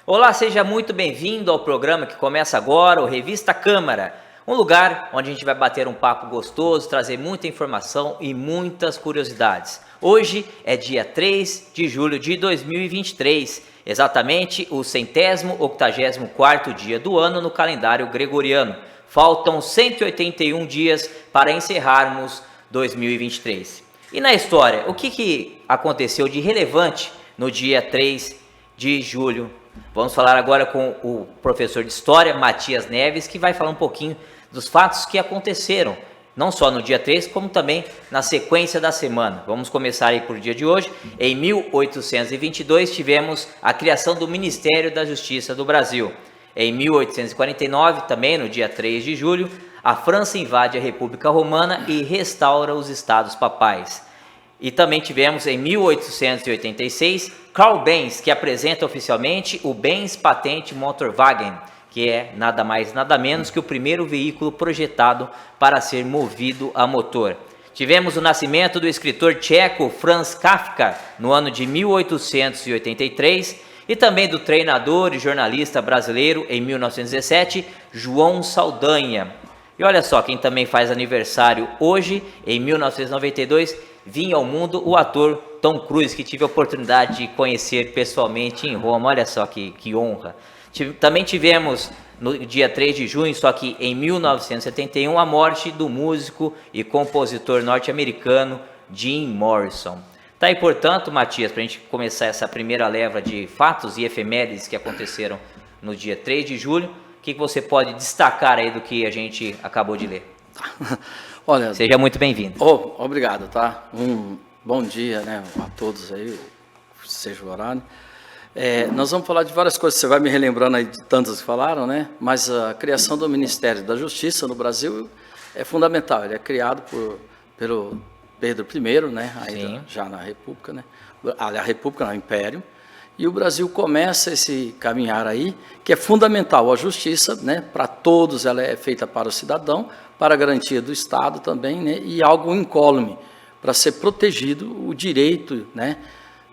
Olá, seja muito bem-vindo ao programa que começa agora, o Revista Câmara. Um lugar onde a gente vai bater um papo gostoso, trazer muita informação e muitas curiosidades. Hoje é dia 3 de julho de 2023, exatamente o 184º dia do ano no calendário gregoriano. Faltam 181 dias para encerrarmos 2023. E na história, o que aconteceu de relevante no dia 3 de julho? Vamos falar agora com o professor de História, Matias Neves, que vai falar um pouquinho dos fatos que aconteceram, não só no dia 3, como também na sequência da semana. Vamos começar aí por dia de hoje. Em 1822, tivemos a criação do Ministério da Justiça do Brasil. Em 1849, também no dia 3 de julho, a França invade a República Romana e restaura os Estados Papais. E também tivemos em 1886, Carl Benz, que apresenta oficialmente o Benz Patent Motorwagen, que é nada mais nada menos que o primeiro veículo projetado para ser movido a motor. Tivemos o nascimento do escritor tcheco Franz Kafka no ano de 1883 e também do treinador e jornalista brasileiro em 1917, João Saldanha. E olha só, quem também faz aniversário hoje, em 1992, vinha ao mundo o ator Tom Cruise, que tive a oportunidade de conhecer pessoalmente em Roma. Olha só que honra. Também tivemos no dia 3 de junho, só que em 1971, a morte do músico e compositor norte-americano Jim Morrison. Tá aí, portanto, Matias, para a gente começar essa primeira leva de fatos e efemérides que aconteceram no dia 3 de julho, o que você pode destacar aí do que a gente acabou de ler? Olha, seja muito bem-vindo. Obrigado, tá? Um bom dia, né, a todos aí, seja o horário. Nós vamos falar de várias coisas, você vai me relembrando aí de tantas que falaram, né? Mas a criação do Ministério da Justiça no Brasil é fundamental. Ele é criado pelo Pedro I, né? Aí já na República, né? A República, no Império. E o Brasil começa esse caminhar aí, que é fundamental. A justiça, né, para todos, ela é feita para o cidadão, para a garantia do Estado também, né, e algo incólume, para ser protegido o direito, né,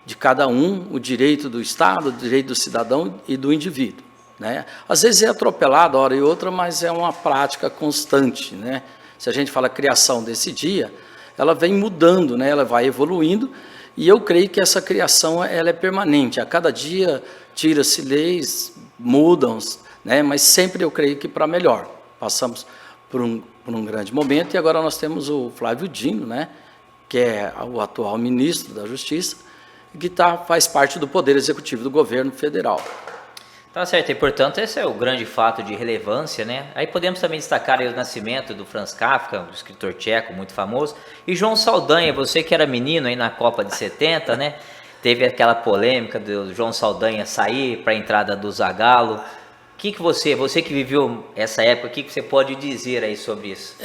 de cada um, o direito do Estado, o direito do cidadão e do indivíduo, né. Às vezes é atropelado, hora e outra, mas é uma prática constante, né. Se a gente fala criação desse dia, ela vem mudando, né, ela vai evoluindo. E eu creio que essa criação ela é permanente. A cada dia tira-se leis, mudam, né? Mas sempre eu creio que para melhor. Passamos por um grande momento e agora nós temos o Flávio Dino, né? Que é o atual ministro da Justiça, que faz parte do Poder Executivo do Governo Federal. Tá certo, e portanto esse é o grande fato de relevância, né? Aí podemos também destacar aí o nascimento do Franz Kafka, um escritor tcheco muito famoso, e João Saldanha, você que era menino aí na Copa de 70, né? Teve aquela polêmica do João Saldanha sair para a entrada do Zagallo. O que você que viveu essa época, o que você pode dizer aí sobre isso?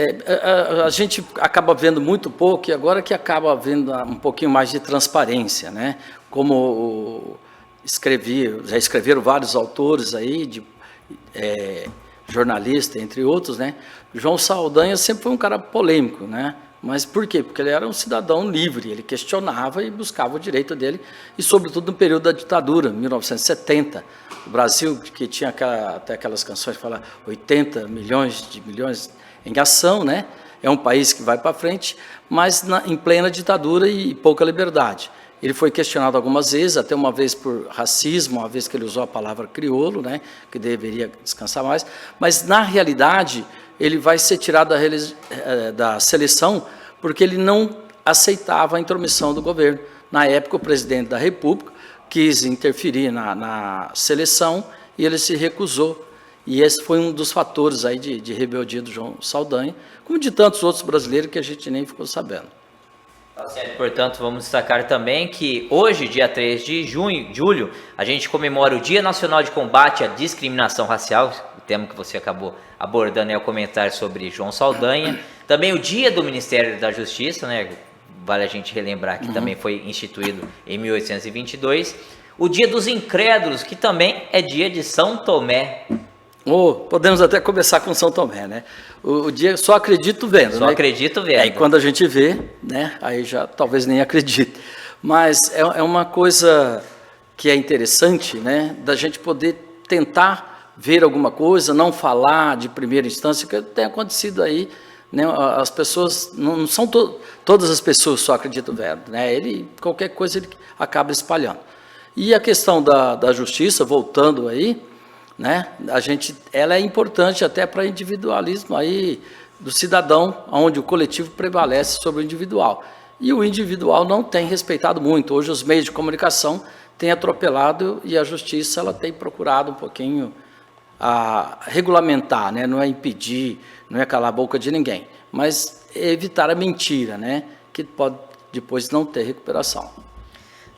A gente acaba vendo muito pouco e agora que acaba vendo um pouquinho mais de transparência, né? Como já escreveram vários autores aí, jornalista, entre outros, né? João Saldanha sempre foi um cara polêmico, né? Mas por quê? Porque ele era um cidadão livre, ele questionava e buscava o direito dele, e sobretudo no período da ditadura, 1970, o Brasil, que tinha até aquelas canções que falam 80 milhões em ação, né? É um país que vai para frente, mas em plena ditadura e pouca liberdade. Ele foi questionado algumas vezes, até uma vez por racismo, uma vez que ele usou a palavra crioulo, né, que deveria descansar mais, mas na realidade ele vai ser tirado da seleção porque ele não aceitava a intromissão do governo. Na época o presidente da República quis interferir na seleção e ele se recusou. E esse foi um dos fatores aí de rebeldia do João Saldanha, como de tantos outros brasileiros que a gente nem ficou sabendo. Tá certo. Portanto, vamos destacar também que hoje, dia 3 de julho, a gente comemora o Dia Nacional de Combate à Discriminação Racial, o tema que você acabou abordando é o comentário sobre João Saldanha. Também o Dia do Ministério da Justiça, né? Vale a gente relembrar que também foi instituído em 1822. O Dia dos Incrédulos, que também é dia de São Tomé. Podemos até começar com São Tomé, né? O dia só acredito vendo, Só né? acredito vendo. E quando a gente vê, né? Aí já talvez nem acredite. Mas é uma coisa que é interessante, né, da gente poder tentar ver alguma coisa, não falar de primeira instância, que tem acontecido aí, né, as pessoas, não são todas as pessoas só acreditam no verbo, né, qualquer coisa ele acaba espalhando. E a questão da justiça, voltando aí, né, ela é importante até para individualismo aí do cidadão, onde o coletivo prevalece sobre o individual. E o individual não tem respeitado muito. Hoje os meios de comunicação têm atropelado e a justiça ela tem procurado um pouquinho regulamentar, né? Não é impedir, não é calar a boca de ninguém, mas evitar a mentira, né? Que pode depois não ter recuperação.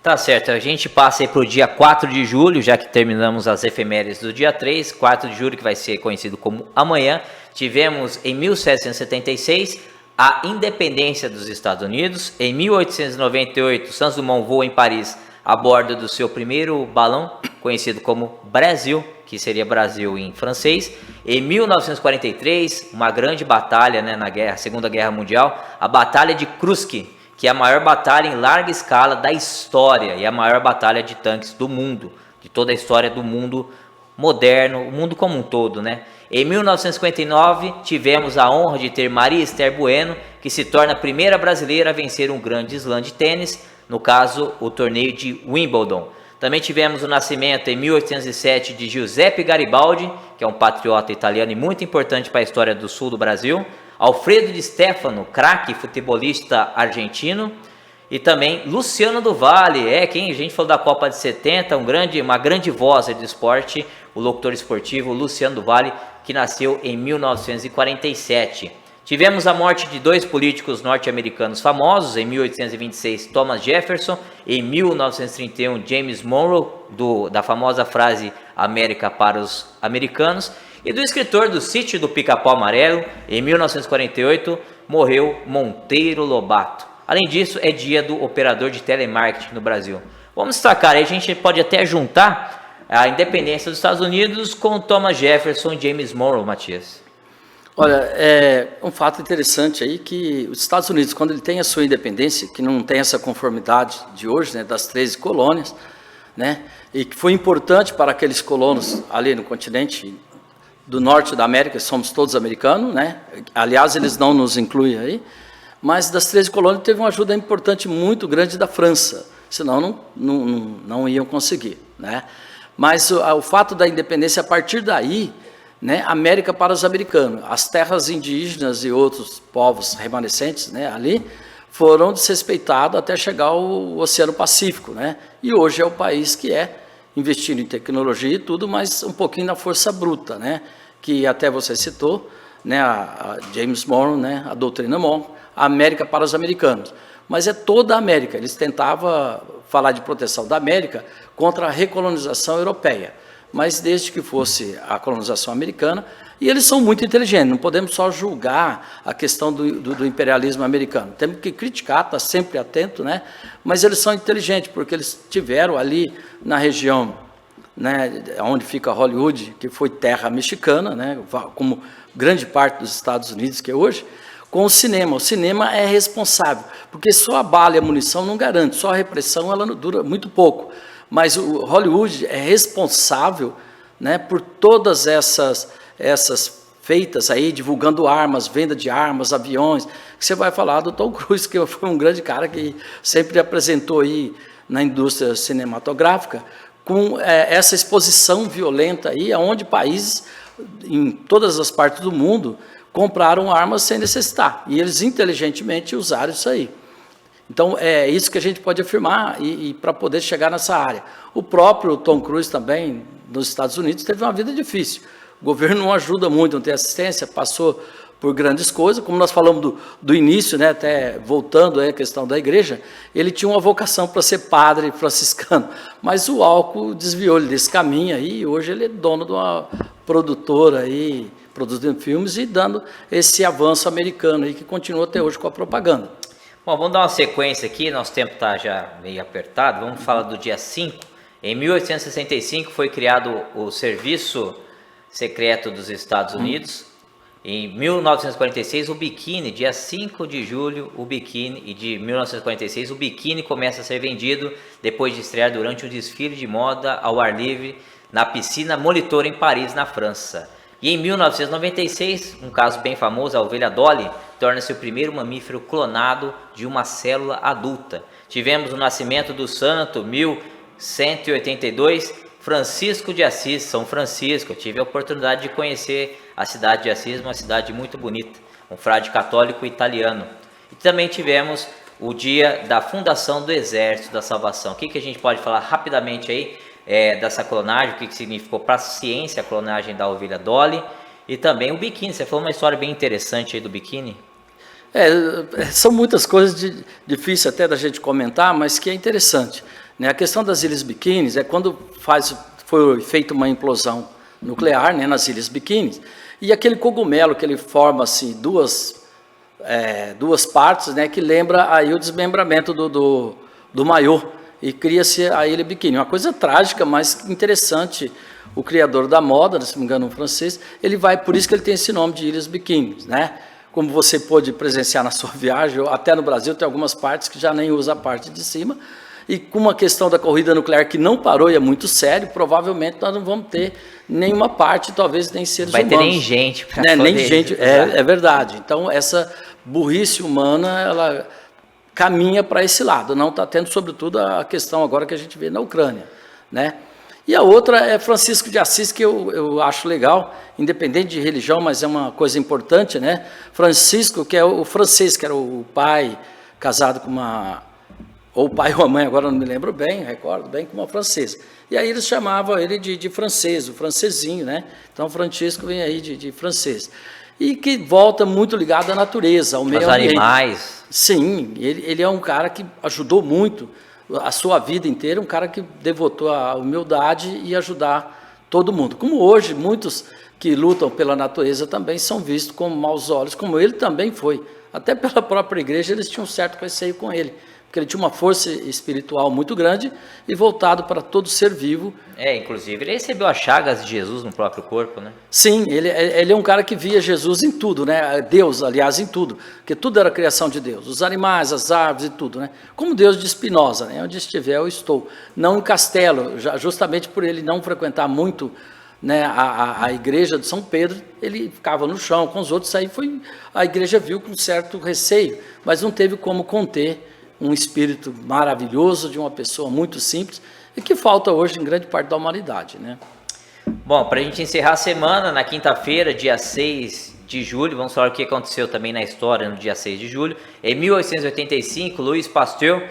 Tá certo, a gente passa aí para o dia 4 de julho, já que terminamos as efemérides do dia 3, 4 de julho, que vai ser conhecido como amanhã. Tivemos em 1776 a independência dos Estados Unidos. Em 1898, Santos Dumont voa em Paris a bordo do seu primeiro balão, conhecido como Brasil, que seria Brasil em francês. Em 1943, uma grande batalha, né, na Segunda Guerra Mundial, a Batalha de Kursk, que é a maior batalha em larga escala da história e a maior batalha de tanques do mundo, de toda a história do mundo moderno, o mundo como um todo, né? Em 1959, tivemos a honra de ter Maria Esther Bueno, que se torna a primeira brasileira a vencer um grande slam de tênis, no caso, o torneio de Wimbledon. Também tivemos o nascimento em 1807 de Giuseppe Garibaldi, que é um patriota italiano e muito importante para a história do sul do Brasil. Alfredo Di Stefano, craque futebolista argentino, e também Luciano do Vale, quem a gente falou da Copa de 70, uma grande voz do esporte, o locutor esportivo Luciano do Vale, que nasceu em 1947. Tivemos a morte de dois políticos norte-americanos famosos, em 1826 Thomas Jefferson, em 1931 James Monroe, da famosa frase América para os americanos, e do escritor do Sítio do Pica-Pau Amarelo, em 1948, morreu Monteiro Lobato. Além disso, é dia do operador de telemarketing no Brasil. Vamos destacar, aí a gente pode até juntar a independência dos Estados Unidos com Thomas Jefferson e James Monroe, Matias. Olha, é um fato interessante aí que os Estados Unidos, quando ele tem a sua independência, que não tem essa conformidade de hoje, né, das 13 colônias, né, e que foi importante para aqueles colonos ali no continente do norte da América, somos todos americanos, né? Aliás, eles não nos incluem aí, mas das 13 colônias teve uma ajuda importante muito grande da França, senão não iam conseguir, né? Mas o fato da independência, a partir daí, né, América para os americanos, as terras indígenas e outros povos remanescentes, né, ali, foram desrespeitados até chegar ao Oceano Pacífico, né? E hoje é o país que investindo em tecnologia e tudo, mas um pouquinho na força bruta, né? Que até você citou, né? A James Monroe, né? A doutrina Monroe, a América para os americanos. Mas é toda a América. Eles tentavam falar de proteção da América contra a recolonização europeia. Mas desde que fosse a colonização americana, e eles são muito inteligentes, não podemos só julgar a questão do imperialismo americano. Temos que criticar, estar sempre atento, né? Mas eles são inteligentes, porque eles tiveram ali na região, né, onde fica Hollywood, que foi terra mexicana, né, como grande parte dos Estados Unidos que é hoje, com o cinema. O cinema é responsável, porque só a bala e a munição não garante, só a repressão ela dura muito pouco. Mas o Hollywood é responsável, né, por todas essas feitas aí, divulgando armas, venda de armas, aviões, que você vai falar do Tom Cruise, que foi um grande cara que sempre apresentou aí na indústria cinematográfica, com essa exposição violenta aí, onde países, em todas as partes do mundo, compraram armas sem necessitar, e eles inteligentemente usaram isso aí. Então, é isso que a gente pode afirmar e para poder chegar nessa área. O próprio Tom Cruise também, nos Estados Unidos, teve uma vida difícil. O governo não ajuda muito, não tem assistência, passou por grandes coisas. Como nós falamos do início, né, até voltando à questão da igreja, ele tinha uma vocação para ser padre franciscano, mas o álcool desviou ele desse caminho aí, e hoje ele é dono de uma produtora aí, produzindo filmes e dando esse avanço americano aí, que continua até hoje com a propaganda. Bom, vamos dar uma sequência aqui, nosso tempo está já meio apertado, vamos falar do dia 5. Em 1865 foi criado o Serviço Secreto dos Estados Unidos. Em 1946, o biquíni, dia 5 de julho, o biquíni, e de 1946, o biquíni começa a ser vendido depois de estrear durante um desfile de moda ao ar livre na piscina Molitor, em Paris, na França. E em 1996, um caso bem famoso, a ovelha Dolly torna-se o primeiro mamífero clonado de uma célula adulta. Tivemos o nascimento do santo, 1182, Francisco de Assis, São Francisco. Eu tive a oportunidade de conhecer a cidade de Assis, uma cidade muito bonita, um frade católico italiano. E também tivemos o dia da fundação do Exército da Salvação. O que a gente pode falar rapidamente aí dessa clonagem, o que significou para a ciência a clonagem da ovelha Dolly, e também o biquíni. Você falou uma história bem interessante aí do biquíni. São muitas coisas difíceis até da gente comentar, mas que é interessante. A questão das Ilhas Biquínis é quando foi feita uma implosão nuclear, né, nas Ilhas Biquínis, e aquele cogumelo que ele forma assim, duas partes, né, que lembra aí o desmembramento do maiô, e cria-se a Ilha Biquíni. Uma coisa trágica, mas interessante. O criador da moda, se não me engano, um francês, por isso que ele tem esse nome de Ilhas Biquínis, né? Como você pôde presenciar na sua viagem, até no Brasil tem algumas partes que já nem usa a parte de cima, e com uma questão da corrida nuclear que não parou e é muito sério, provavelmente nós não vamos ter nenhuma parte, talvez nem seres humanos. Vai ter nem gente para poder... Nem gente, é verdade. Então, essa burrice humana, ela caminha para esse lado. Não está tendo, sobretudo, a questão agora que a gente vê na Ucrânia, né? E a outra é Francisco de Assis, que eu acho legal, independente de religião, mas é uma coisa importante, né? Francisco, que é o francês, que era o pai casado com ou o pai ou a mãe, agora não me lembro bem, recordo bem, com uma francesa. E aí eles chamavam ele de francês, o francesinho, né? Então Francisco vem aí de francês. E que volta muito ligado à natureza, ao meio ambiente. Os animais. Sim, ele é um cara que ajudou muito a sua vida inteira, um cara que devotou a humildade e ajudar todo mundo. Como hoje, muitos que lutam pela natureza também são vistos com maus olhos, como ele também foi. Até pela própria igreja eles tinham um certo receio com ele, porque ele tinha uma força espiritual muito grande e voltado para todo ser vivo. Inclusive, ele recebeu as chagas de Jesus no próprio corpo, né? Sim, ele é um cara que via Jesus em tudo, né? Deus, aliás, em tudo, porque tudo era criação de Deus, os animais, as árvores e tudo, né? Como Deus de Spinoza, né? Onde estiver eu estou. Não em castelo, justamente por ele não frequentar muito, né, a igreja de São Pedro, ele ficava no chão com os outros, aí a igreja viu com certo receio, mas não teve como conter um espírito maravilhoso de uma pessoa muito simples e que falta hoje em grande parte da humanidade, né? Bom, para a gente encerrar a semana, na quinta-feira, dia 6 de julho, vamos falar o que aconteceu também na história no dia 6 de julho. Em 1885, Louis Pasteur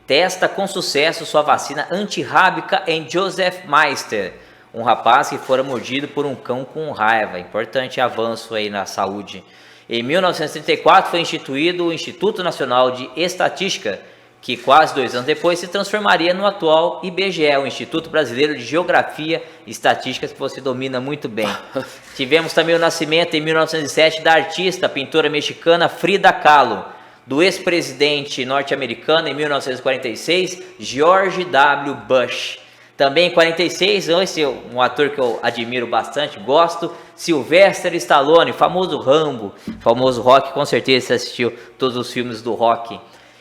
testa com sucesso sua vacina antirrábica em Joseph Meister, um rapaz que fora mordido por um cão com raiva. Importante avanço aí na saúde. Em 1934 foi instituído o Instituto Nacional de Estatística, que quase 2 anos depois se transformaria no atual IBGE, o Instituto Brasileiro de Geografia e Estatísticas, que você domina muito bem. Tivemos também o nascimento em 1907 da artista, pintora mexicana Frida Kahlo, do ex-presidente norte-americano em 1946, George W. Bush. Também em 46, esse é um ator que eu admiro bastante, gosto, Sylvester Stallone, famoso Rambo, famoso Rock, com certeza você assistiu todos os filmes do Rock.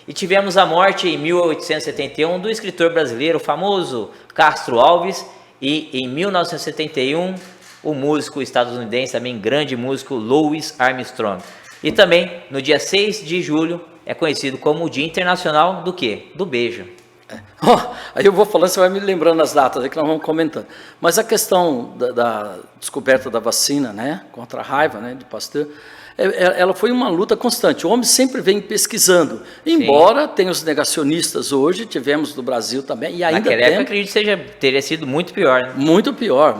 E tivemos a morte em 1871 do escritor brasileiro famoso Castro Alves, e em 1971 o músico estadunidense, também grande músico, Louis Armstrong. E também no dia 6 de julho é conhecido como o Dia Internacional do quê? Do beijo. Aí eu vou falando, você vai me lembrando as datas aí que nós vamos comentando. Mas a questão da descoberta da vacina, né, contra a raiva, né, de Pasteur, ela foi uma luta constante. O homem sempre vem pesquisando, embora tenha os negacionistas hoje, tivemos no Brasil também, e ainda naquela época, acredito que teria sido muito pior, né? Muito pior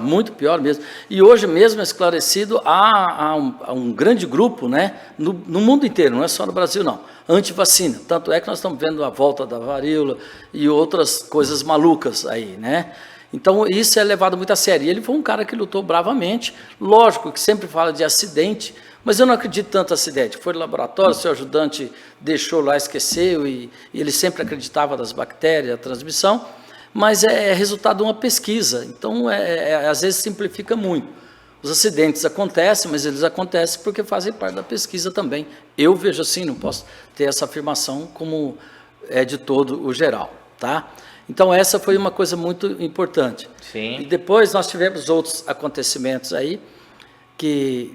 mesmo. E hoje mesmo, esclarecido, há um grande grupo, né, no mundo inteiro, não é só no Brasil, não, anti-vacina. Tanto é que nós estamos vendo a volta da varíola e outras coisas malucas aí, né? Então, isso é levado muito a sério. E ele foi um cara que lutou bravamente, lógico que sempre fala de acidente, mas eu não acredito tanto em acidente. Foi no laboratório, seu ajudante deixou lá, esqueceu, e ele sempre acreditava nas bactérias, a transmissão, mas é resultado de uma pesquisa. Então, às vezes simplifica muito. Os acidentes acontecem, mas eles acontecem porque fazem parte da pesquisa também. Eu vejo assim, não posso ter essa afirmação como é de todo o geral, tá? Então, essa foi uma coisa muito importante. Sim. E depois nós tivemos outros acontecimentos aí, que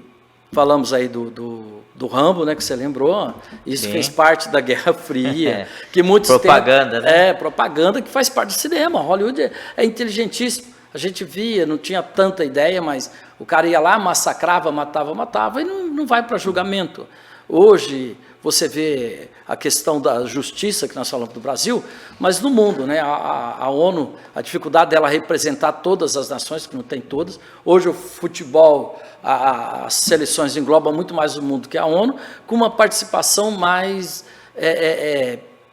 falamos aí do Rambo, né, que você lembrou. Isso fez parte da Guerra Fria. Que muitos propaganda, né? Propaganda que faz parte do cinema. Hollywood é inteligentíssimo. A gente via, não tinha tanta ideia, mas o cara ia lá, massacrava, matava e não vai para julgamento. Hoje, você vê a questão da justiça, que nós falamos do Brasil, mas no mundo, né? A ONU, a dificuldade dela representar todas as nações, que não tem todas. Hoje o futebol, as seleções englobam muito mais o mundo que a ONU, com uma participação mais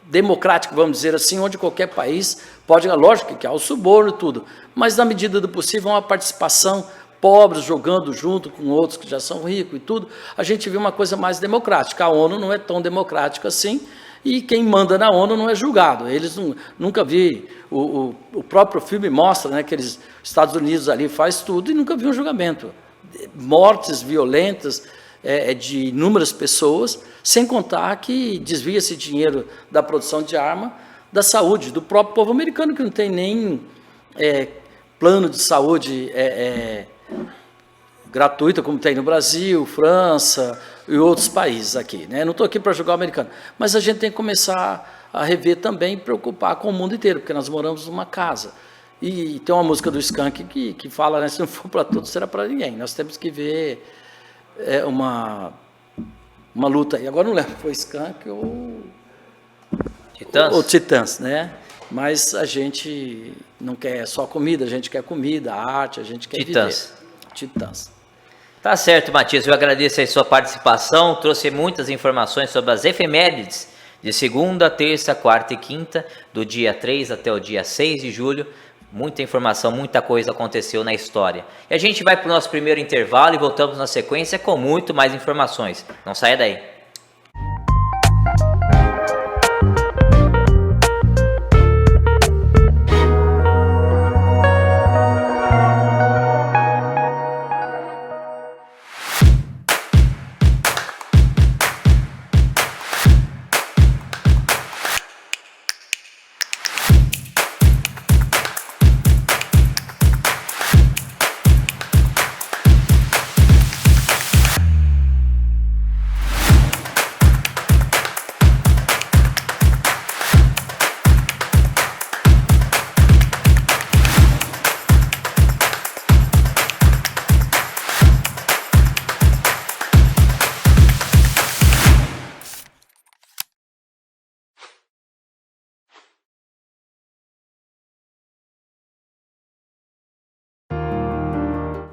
democrática, vamos dizer assim, onde qualquer país pode, lógico que há o suborno e tudo, mas na medida do possível uma participação, pobres jogando junto com outros que já são ricos e tudo, a gente vê uma coisa mais democrática. A ONU não é tão democrática assim, e quem manda na ONU não é julgado. Eles nunca vi, o próprio filme mostra, né, que os Estados Unidos ali faz tudo e nunca vi um julgamento. Mortes violentas de inúmeras pessoas, sem contar que desvia-se dinheiro da produção de arma, da saúde, do próprio povo americano, que não tem nem plano de saúde gratuita, como tem no Brasil, França e outros países aqui, né? Não estou aqui para julgar o americano, mas a gente tem que começar a rever também, preocupar com o mundo inteiro, porque nós moramos numa casa. E tem uma música do Skank que fala, né, se não for para todos, será para ninguém. Nós temos que ver uma luta aí. Agora não lembro, foi Skank ou Titãs, né? Mas a gente não quer só comida, a gente quer comida, arte, a gente quer viver. Titãs. Tá certo, Matias, eu agradeço a sua participação, trouxe muitas informações sobre as efemérides de segunda, terça, quarta e quinta, do dia 3 até o dia 6 de julho, muita informação, muita coisa aconteceu na história. E a gente vai para o nosso primeiro intervalo e voltamos na sequência com muito mais informações. Não saia daí.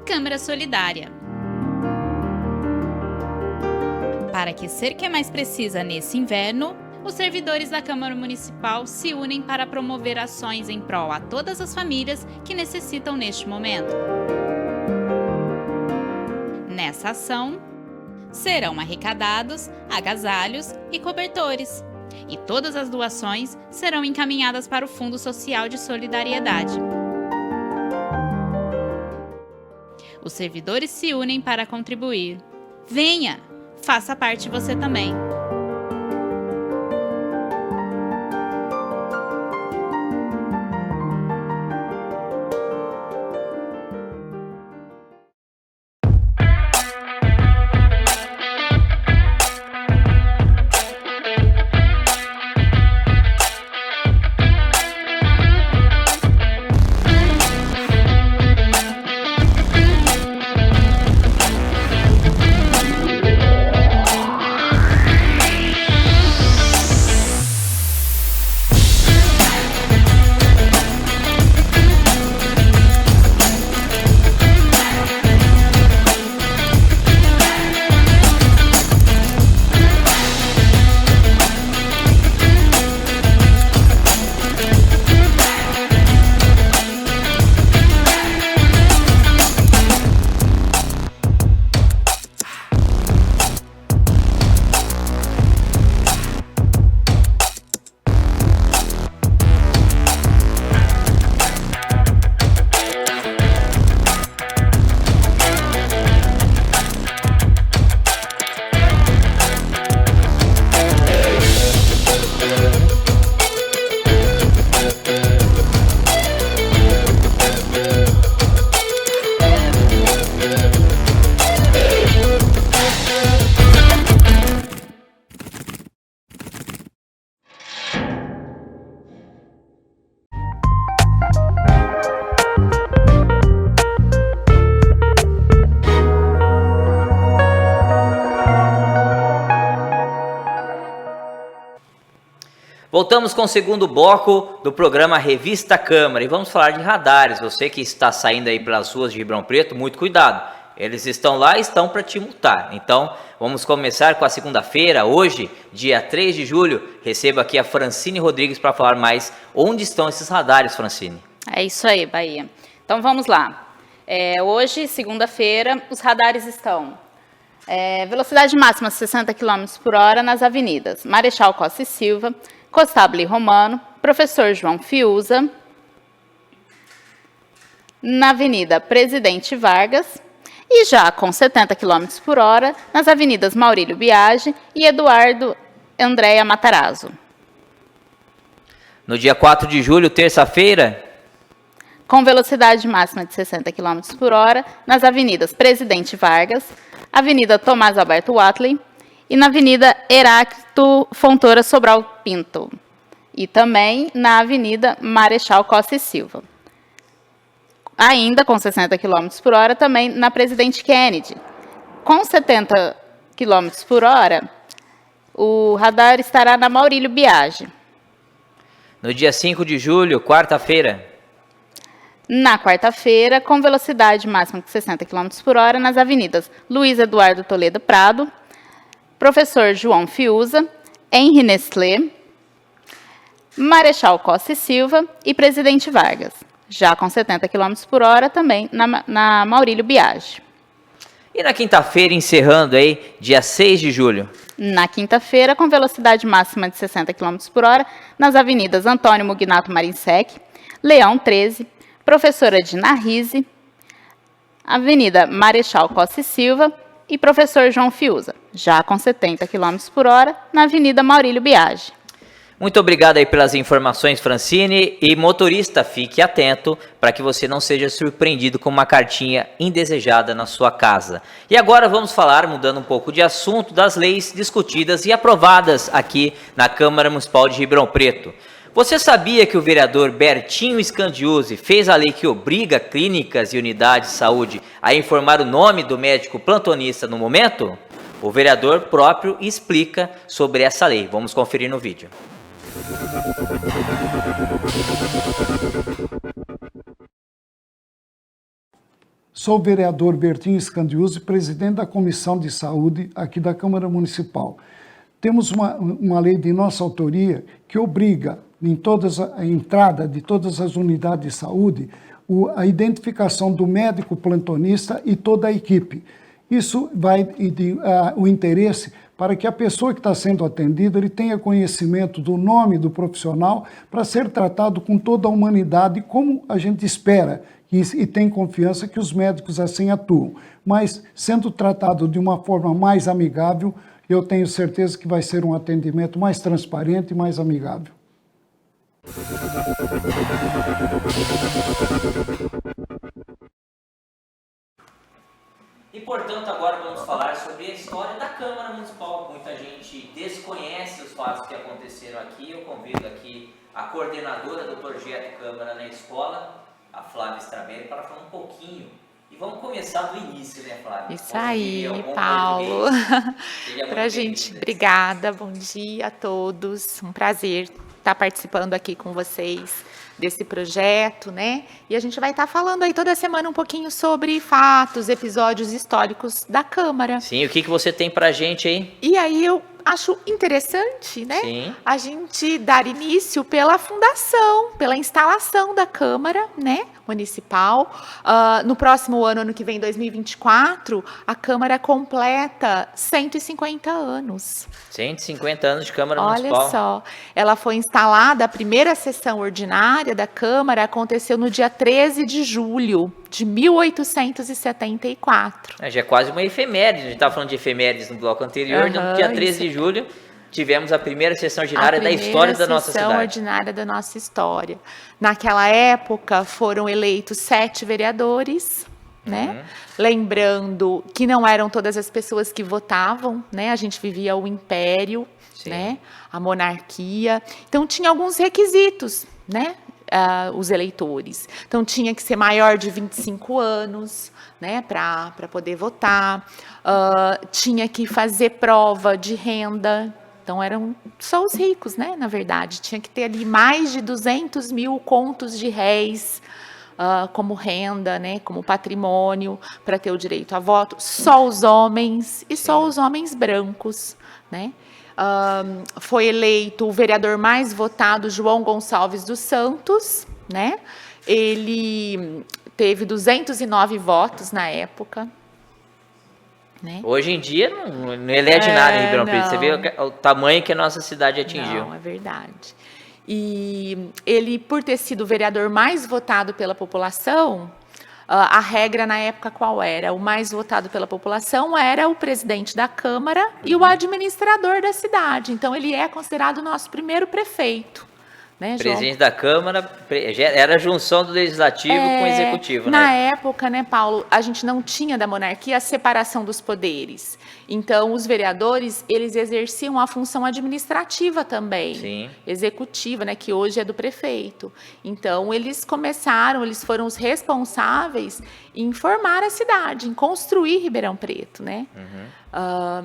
Câmara Solidária. Para aquecer quem mais precisa nesse inverno, os servidores da Câmara Municipal se unem para promover ações em prol a todas as famílias que necessitam neste momento. Nessa ação, serão arrecadados agasalhos e cobertores, e todas as doações serão encaminhadas para o Fundo Social de Solidariedade. Os servidores se unem para contribuir. Venha, faça parte você também. Voltamos com o segundo bloco do programa Revista Câmara e vamos falar de radares. Você que está saindo aí pelas ruas de Ribeirão Preto, muito cuidado. Eles estão lá e estão para te multar. Então, vamos começar com a segunda-feira, hoje, dia 3 de julho. Recebo aqui a Francine Rodrigues para falar mais onde estão esses radares, Francine. É isso aí, Bahia. Então, vamos lá. Hoje, segunda-feira, os radares estão... velocidade máxima 60 km por hora nas avenidas Marechal Costa e Silva, Costábulo e Romano, Professor João Fiuza, na Avenida Presidente Vargas e já com 70 km por hora nas avenidas Maurílio Biagi e Eduardo Andréa Matarazzo. No dia 4 de julho, terça-feira, com velocidade máxima de 60 km por hora nas avenidas Presidente Vargas, Avenida Tomás Alberto Watley e na Avenida Heráclito Fontoura Sobral Pinto. E também na Avenida Marechal Costa e Silva. Ainda com 60 km por hora também na Presidente Kennedy. Com 70 km por hora, o radar estará na Maurílio Biagi. no dia 5 de julho, quarta-feira, na quarta-feira, com velocidade máxima de 60 km por hora nas avenidas Luiz Eduardo Toledo Prado, Professor João Fiuza, Henri Nestlé, Marechal Costa e Silva e Presidente Vargas, já com 70 km por hora também na Maurílio Biagi. E na quinta-feira, encerrando aí, dia 6 de julho. Na quinta-feira, com velocidade máxima de 60 km por hora nas avenidas Antônio Mugnato Marinsec, Leão 13, Professora Dina Rise, Avenida Marechal Costa e Silva e Professor João Fiuza, já com 70 km por hora, na Avenida Maurílio Biagi. Muito obrigado aí pelas informações, Francine. E motorista, fique atento para que você não seja surpreendido com uma cartinha indesejada na sua casa. E agora vamos falar, mudando um pouco de assunto, das leis discutidas e aprovadas aqui na Câmara Municipal de Ribeirão Preto. Você sabia que o vereador Bertinho Scandiuzzi fez a lei que obriga clínicas e unidades de saúde a informar o nome do médico plantonista no momento? O vereador próprio explica sobre essa lei. Vamos conferir no vídeo. Sou o vereador Bertinho Scandiuzzi, presidente da Comissão de Saúde aqui da Câmara Municipal. Temos uma lei de nossa autoria que obriga a entrada de todas as unidades de saúde a identificação do médico plantonista e toda a equipe. Isso vai o interesse para que a pessoa que está sendo atendida ele tenha conhecimento do nome do profissional para ser tratado com toda a humanidade, como a gente espera e tem confiança que os médicos assim atuam. Mas, sendo tratado de uma forma mais amigável, eu tenho certeza que vai ser um atendimento mais transparente e mais amigável. E, portanto, agora vamos falar sobre a história da Câmara Municipal. Muita gente desconhece os fatos que aconteceram aqui. Eu convido aqui a coordenadora do projeto Câmara na Escola, a Flávia Stramer, para falar um pouquinho. E vamos começar do início, né, Flávia? Isso aí, Paulo. Pra gente, obrigada, bom dia a todos. Um prazer estar participando aqui com vocês desse projeto, né? E a gente vai estar falando aí toda semana um pouquinho sobre fatos, episódios históricos da Câmara. Sim, o que você tem pra gente aí? E aí eu acho interessante, né? Sim. A gente dar início pela fundação, pela instalação da Câmara, né? Municipal. No próximo ano que vem, 2024, a Câmara completa 150 anos. 150 anos de Câmara Olha Municipal. Olha só, ela foi instalada, a primeira sessão ordinária da Câmara aconteceu no dia 13 de julho de 1874. Já é quase uma efeméride, a gente estava falando de efemérides no bloco anterior, no dia 13 de julho tivemos a primeira sessão ordinária da história da nossa cidade. A primeira sessão ordinária da nossa história. Naquela época foram eleitos 7 vereadores, né? Lembrando que não eram todas as pessoas que votavam, né? A gente vivia o império, né? A monarquia. Então tinha alguns requisitos, né? Os eleitores. Então tinha que ser maior de 25 anos, né? Para poder votar. Tinha que fazer prova de renda. Então, eram só os ricos, né, na verdade. Tinha que ter ali mais de 200 mil contos de réis como renda, né, como patrimônio, para ter o direito a voto. Só os homens, e só os homens brancos, né. Foi eleito o vereador mais votado, João Gonçalves dos Santos, né. Ele teve 209 votos na época. Né? Hoje em dia não elege nada em Ribeirão Preto. Você vê o tamanho que a nossa cidade atingiu. Não, é verdade. E ele, por ter sido o vereador mais votado pela população, a regra na época qual era? O mais votado pela população era o presidente da Câmara e o administrador da cidade. Então, ele é considerado o nosso primeiro prefeito. Né, presidente da Câmara, era a junção do Legislativo com o Executivo. Na época, né, Paulo, a gente não tinha da monarquia a separação dos poderes. Então, os vereadores, eles exerciam a função administrativa também, Sim. executiva, né, que hoje é do prefeito. Então, eles foram os responsáveis em formar a cidade, em construir Ribeirão Preto, né?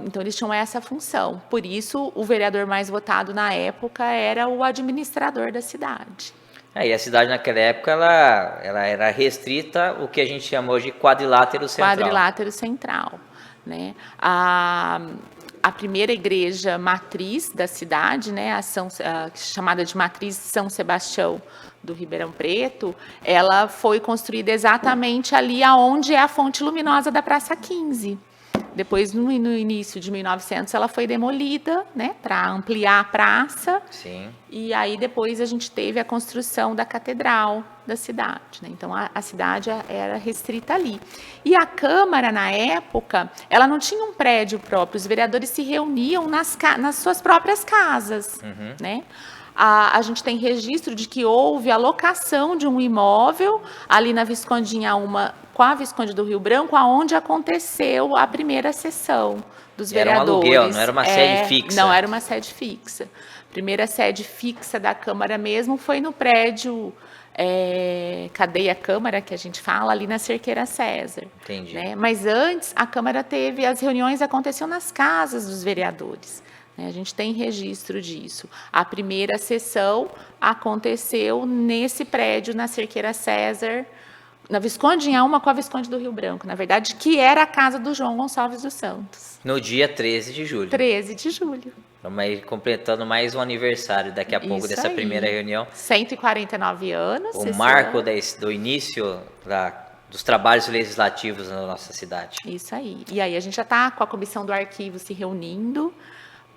Então, eles tinham essa função. Por isso, o vereador mais votado na época era o administrador da cidade. E a cidade naquela época ela era restrita o que a gente chama hoje de quadrilátero central. Quadrilátero central, né? A primeira igreja matriz da cidade, né, chamada de Matriz São Sebastião do Ribeirão Preto, ela foi construída exatamente ali aonde é a fonte luminosa da Praça 15. Depois, no início de 1900, ela foi demolida, né, para ampliar a praça. Sim. E aí, depois, a gente teve a construção da catedral da cidade. Né? Então, a cidade era restrita ali. E a Câmara, na época, ela não tinha um prédio próprio. Os vereadores se reuniam nas suas próprias casas. Né? A gente tem registro de que houve a locação de um imóvel ali na Viscondinha com a Visconde do Rio Branco, aonde aconteceu a primeira sessão dos vereadores. Era um aluguel, não era uma sede fixa. Não era uma sede fixa. A primeira sede fixa da Câmara mesmo foi no prédio Cadeia Câmara, que a gente fala, ali na Cerqueira César. Entendi. Né? Mas antes, a Câmara as reuniões aconteciam nas casas dos vereadores. A gente tem registro disso. A primeira sessão aconteceu nesse prédio, na Cerqueira César, na Visconde em Alma com a Visconde do Rio Branco, na verdade, que era a casa do João Gonçalves dos Santos. No dia 13 de julho. 13 de julho. Estamos aí completando mais um aniversário daqui a pouco Isso dessa aí. primeira reunião. 149 anos. O marco do início dos trabalhos legislativos na nossa cidade. Isso aí. E aí a gente já está com a comissão do arquivo se reunindo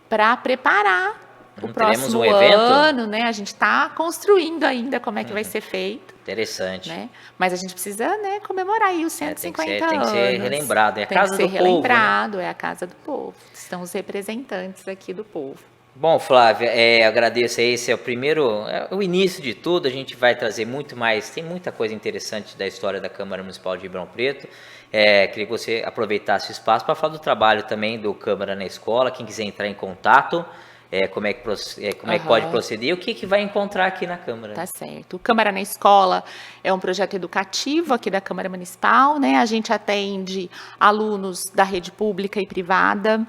para preparar o próximo ano, né? A gente está construindo ainda como é que vai ser feito. Interessante. Né? Mas a gente precisa, né, comemorar aí os 150 anos. Tem que ser relembrado. É a casa do povo. Tem que ser relembrado, é a casa do povo. Estão os representantes aqui do povo. Bom, Flávia, agradeço aí. Esse é o início de tudo. A gente vai trazer muito mais. Tem muita coisa interessante da história da Câmara Municipal de Ribeirão Preto. Queria que você aproveitasse o espaço para falar do trabalho também do Câmara na Escola. Quem quiser entrar em contato, como é que pode proceder e o que vai encontrar aqui na Câmara. Tá certo. O Câmara na Escola é um projeto educativo aqui da Câmara Municipal, né? A gente atende alunos da rede pública e privada,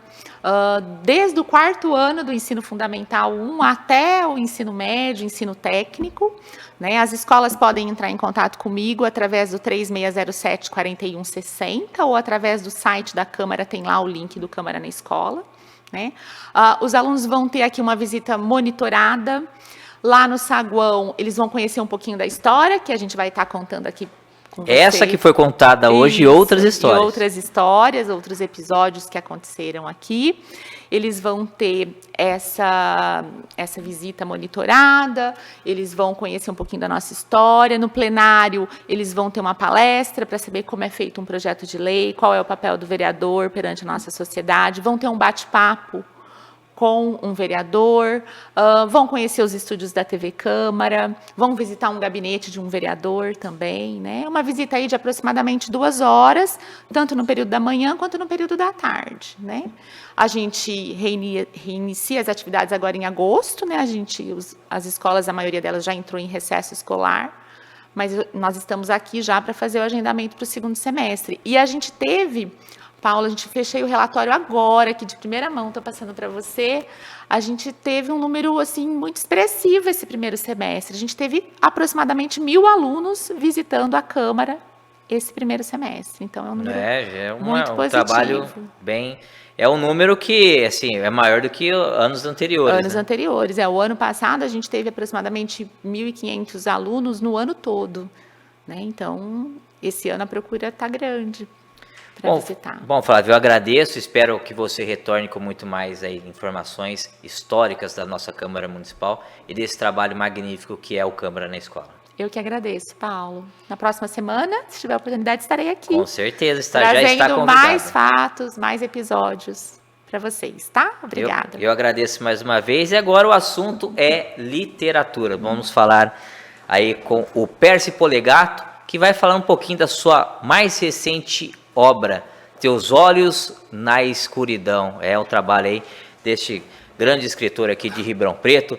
desde o 4º ano do ensino fundamental 1 até o ensino médio, ensino técnico. Né? As escolas podem entrar em contato comigo através do 3607-4160 ou através do site da Câmara, tem lá o link do Câmara na Escola. Né? Os alunos vão ter aqui uma visita monitorada. Lá no saguão, eles vão conhecer um pouquinho da história, que a gente vai estar contando aqui com vocês. Essa que foi contada hoje e outras histórias. E outras histórias, outros episódios que aconteceram aqui. Eles vão ter essa visita monitorada, eles vão conhecer um pouquinho da nossa história. No plenário, eles vão ter uma palestra para saber como é feito um projeto de lei, qual é o papel do vereador perante a nossa sociedade. Vão ter um bate-papo com um vereador, vão conhecer os estúdios da TV Câmara, vão visitar um gabinete de um vereador também, né? Uma visita aí de aproximadamente 2 horas, tanto no período da manhã quanto no período da tarde, né? A gente reinicia as atividades agora em agosto, né? As escolas, a maioria delas já entrou em recesso escolar, mas nós estamos aqui já para fazer o agendamento para o 2º semestre. E a gente teve Paula, a gente fechei o relatório agora, que de primeira mão estou passando para você. A gente teve um número assim muito expressivo esse primeiro semestre. A gente teve aproximadamente 1.000 alunos visitando a Câmara esse primeiro semestre. Então é um número muito um positivo. Trabalho bem. É um número que assim é maior do que anos anteriores. Anos anteriores. O ano passado a gente teve aproximadamente 1.500 alunos no ano todo, né? Então esse ano a procura está grande. Bom, Flávio, eu agradeço, espero que você retorne com muito mais aí informações históricas da nossa Câmara Municipal e desse trabalho magnífico que é o Câmara na Escola. Eu que agradeço, Paulo. Na próxima semana, se tiver oportunidade, estarei aqui. Com certeza, já está trazendo convidada. mais fatos, mais episódios para vocês, tá? Obrigada. Eu agradeço mais uma vez e agora o assunto é literatura. Vamos falar aí com o Pércio Polegato, que vai falar um pouquinho da sua mais recente obra, Teus Olhos na Escuridão. É um trabalho aí deste grande escritor aqui de Ribeirão Preto.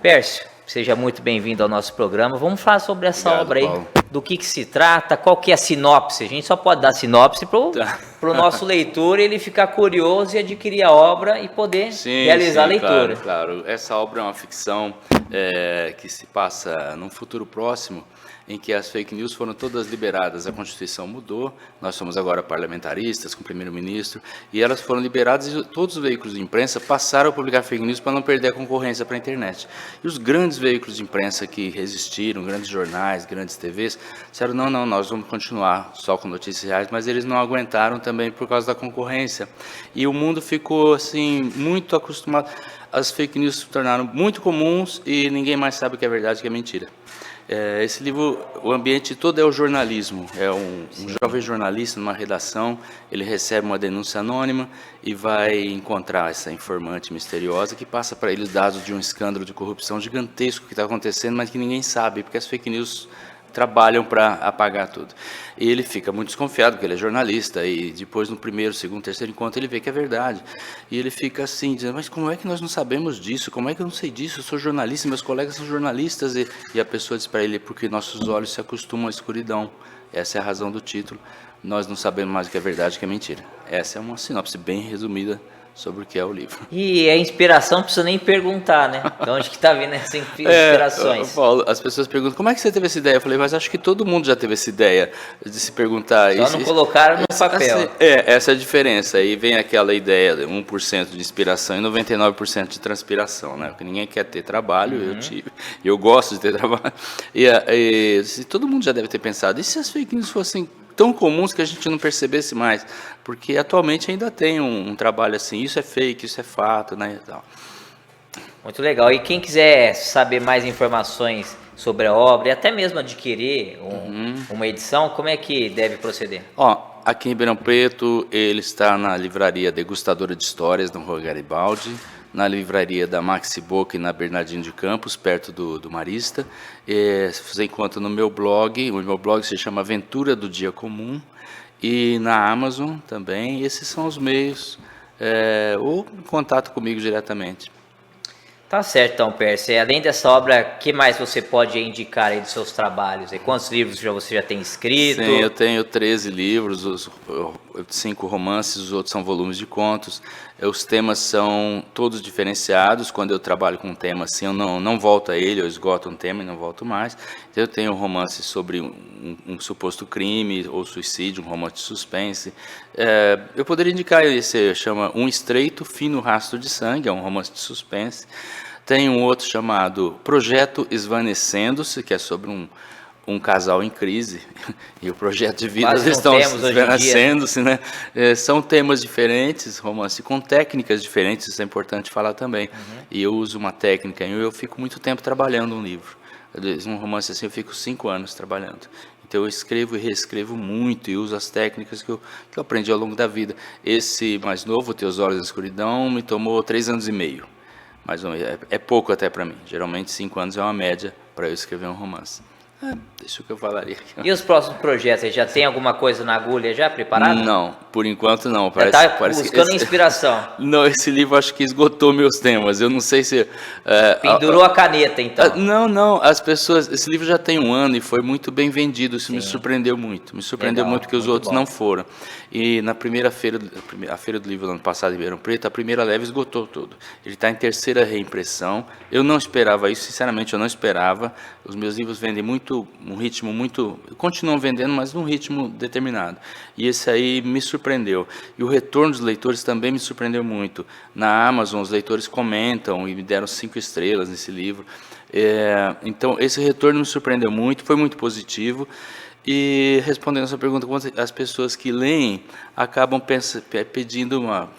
Pércio, seja muito bem-vindo ao nosso programa. Vamos falar sobre essa obra aí, Paulo. Do que se trata, qual que é a sinopse. A gente só pode dar sinopse para o nosso leitor ele ficar curioso e adquirir a obra e poder realizar a leitura. Claro. Essa obra é uma ficção que se passa num futuro próximo, em que as fake news foram todas liberadas, a Constituição mudou, nós somos agora parlamentaristas com o primeiro-ministro, e elas foram liberadas e todos os veículos de imprensa passaram a publicar fake news para não perder a concorrência para a internet. E os grandes veículos de imprensa que resistiram, grandes jornais, grandes TVs, disseram, não, nós vamos continuar só com notícias reais, mas eles não aguentaram também por causa da concorrência. E o mundo ficou, assim, muito acostumado, as fake news se tornaram muito comuns e ninguém mais sabe o que é verdade e o que é mentira. Esse livro, o ambiente todo é o jornalismo, é um jovem jornalista numa redação, ele recebe uma denúncia anônima e vai encontrar essa informante misteriosa que passa para ele os dados de um escândalo de corrupção gigantesco que está acontecendo, mas que ninguém sabe, porque as fake news trabalham para apagar tudo. E ele fica muito desconfiado, porque ele é jornalista, e depois no primeiro, segundo, terceiro encontro ele vê que é verdade. E ele fica assim, dizendo, mas como é que nós não sabemos disso? Como é que eu não sei disso? Eu sou jornalista, meus colegas são jornalistas. E a pessoa diz para ele, porque nossos olhos se acostumam à escuridão. Essa é a razão do título. Nós não sabemos mais o que é verdade e o que é mentira. Essa é uma sinopse bem resumida sobre o que é o livro. E a inspiração não precisa nem perguntar, né? De onde que está vindo essas inspirações? Paulo, as pessoas perguntam, como é que você teve essa ideia? Eu falei, mas acho que todo mundo já teve essa ideia de se perguntar. Só não colocaram no papel. Essa é a diferença. Aí vem aquela ideia de 1% de inspiração e 99% de transpiração, né? Porque ninguém quer ter trabalho, eu tive. Eu gosto de ter trabalho. E todo mundo já deve ter pensado, e se as fake news fossem tão comuns que a gente não percebesse mais, porque atualmente ainda tem um trabalho assim, isso é fake, isso é fato, né, e tal. Muito legal, e quem quiser saber mais informações sobre a obra e até mesmo adquirir uma edição, como é que deve proceder? Aqui em Ribeirão Preto, ele está na livraria Degustadora de Histórias, na Rua Garibaldi, na livraria da Maxi Boca e na Bernardino de Campos, perto do Marista. Você encontra no meu blog, o meu blog se chama Aventura do Dia Comum, e na Amazon também. Esses são os meios, ou em contato comigo diretamente. Tá certo, então, Pércio. Além dessa obra, o que mais você pode indicar aí dos seus trabalhos? E quantos livros você já tem escrito? Sim, eu tenho 13 livros, 5 romances, os outros são volumes de contos. Os temas são todos diferenciados. Quando eu trabalho com um tema assim, eu não volto a ele, eu esgoto um tema e não volto mais. Então, eu tenho um romance sobre um suposto crime ou suicídio, um romance de suspense. Eu poderia indicar esse, chama Um Estreito Fino Rastro de Sangue, é um romance de suspense. Tem um outro chamado Projeto Esvanecendo-se, que é sobre um casal em crise, e o projeto de vida estão esvanecendo-se, né? São temas diferentes, romance com técnicas diferentes, isso é importante falar também. E eu uso uma técnica, eu fico muito tempo trabalhando um livro. Um romance assim, eu fico 5 anos trabalhando. Então eu escrevo e reescrevo muito e uso as técnicas que eu aprendi ao longo da vida. Esse mais novo, Teus Olhos na Escuridão, me tomou 3 anos e meio. Mais ou menos, é pouco até para mim. Geralmente 5 anos é uma média para eu escrever um romance. Isso que eu falaria. E os próximos projetos? Você já tem alguma coisa na agulha já preparada? Não, por enquanto não. Você está buscando inspiração. Não, esse livro acho que esgotou meus temas. Eu não sei se... Pendurou a caneta, então. Não. As pessoas... Esse livro já tem 1 ano e foi muito bem vendido. Isso me surpreendeu muito. Me surpreendeu muito que os outros não foram. E na primeira feira, a feira do livro do ano passado em Ribeirão Preto, a primeira leva esgotou tudo. Ele está em 3ª reimpressão. Eu não esperava isso, sinceramente eu não esperava. Os meus livros vendem muito, um ritmo muito... Continuam vendendo, mas num ritmo determinado. E esse aí me surpreendeu. E o retorno dos leitores também me surpreendeu muito. Na Amazon, os leitores comentam e me deram 5 estrelas nesse livro. Então, esse retorno me surpreendeu muito, foi muito positivo. E respondendo a sua pergunta, as pessoas que leem acabam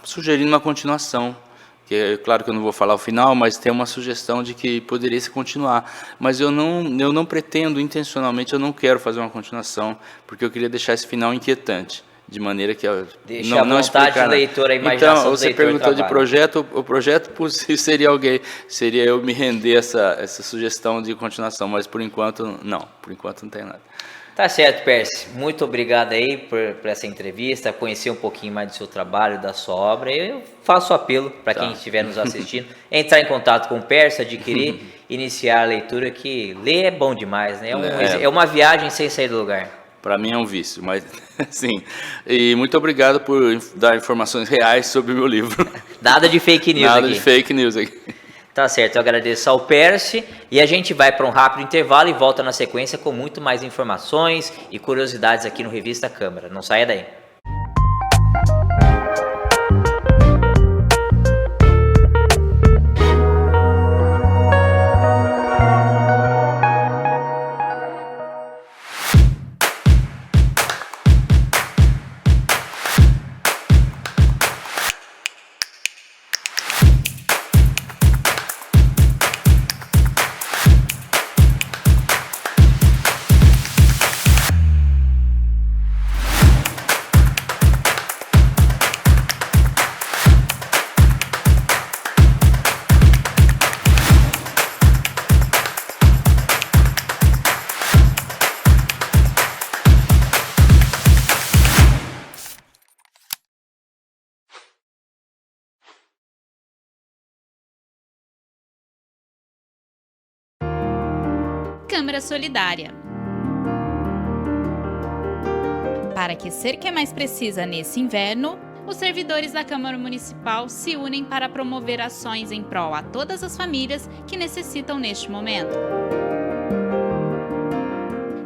sugerindo uma continuação. Que é claro que eu não vou falar o final, mas tem uma sugestão de que poderia se continuar. Mas eu não pretendo, intencionalmente, eu não quero fazer uma continuação, porque eu queria deixar esse final inquietante, de maneira que deixa a vontade do leitor, a imaginação então, você do leitor perguntou de trabalha. projeto, o projeto seria eu me render essa sugestão de continuação, mas por enquanto não tem nada. Tá certo, Pércio. Muito obrigado aí por essa entrevista, conhecer um pouquinho mais do seu trabalho, da sua obra. Eu faço apelo para quem estiver nos assistindo, entrar em contato com o Pércio, adquirir, iniciar a leitura, que ler é bom demais, né? É uma viagem sem sair do lugar. Para mim é um vício, mas sim. E muito obrigado por dar informações reais sobre o meu livro. Nada de fake news aqui. Nada de fake news aqui. Tá certo, eu agradeço ao Pércio e a gente vai para um rápido intervalo e volta na sequência com muito mais informações e curiosidades aqui no Revista Câmara. Não saia daí. Câmara Solidária. Para aquecer que é mais precisa nesse inverno, os servidores da Câmara Municipal se unem para promover ações em prol a todas as famílias que necessitam neste momento.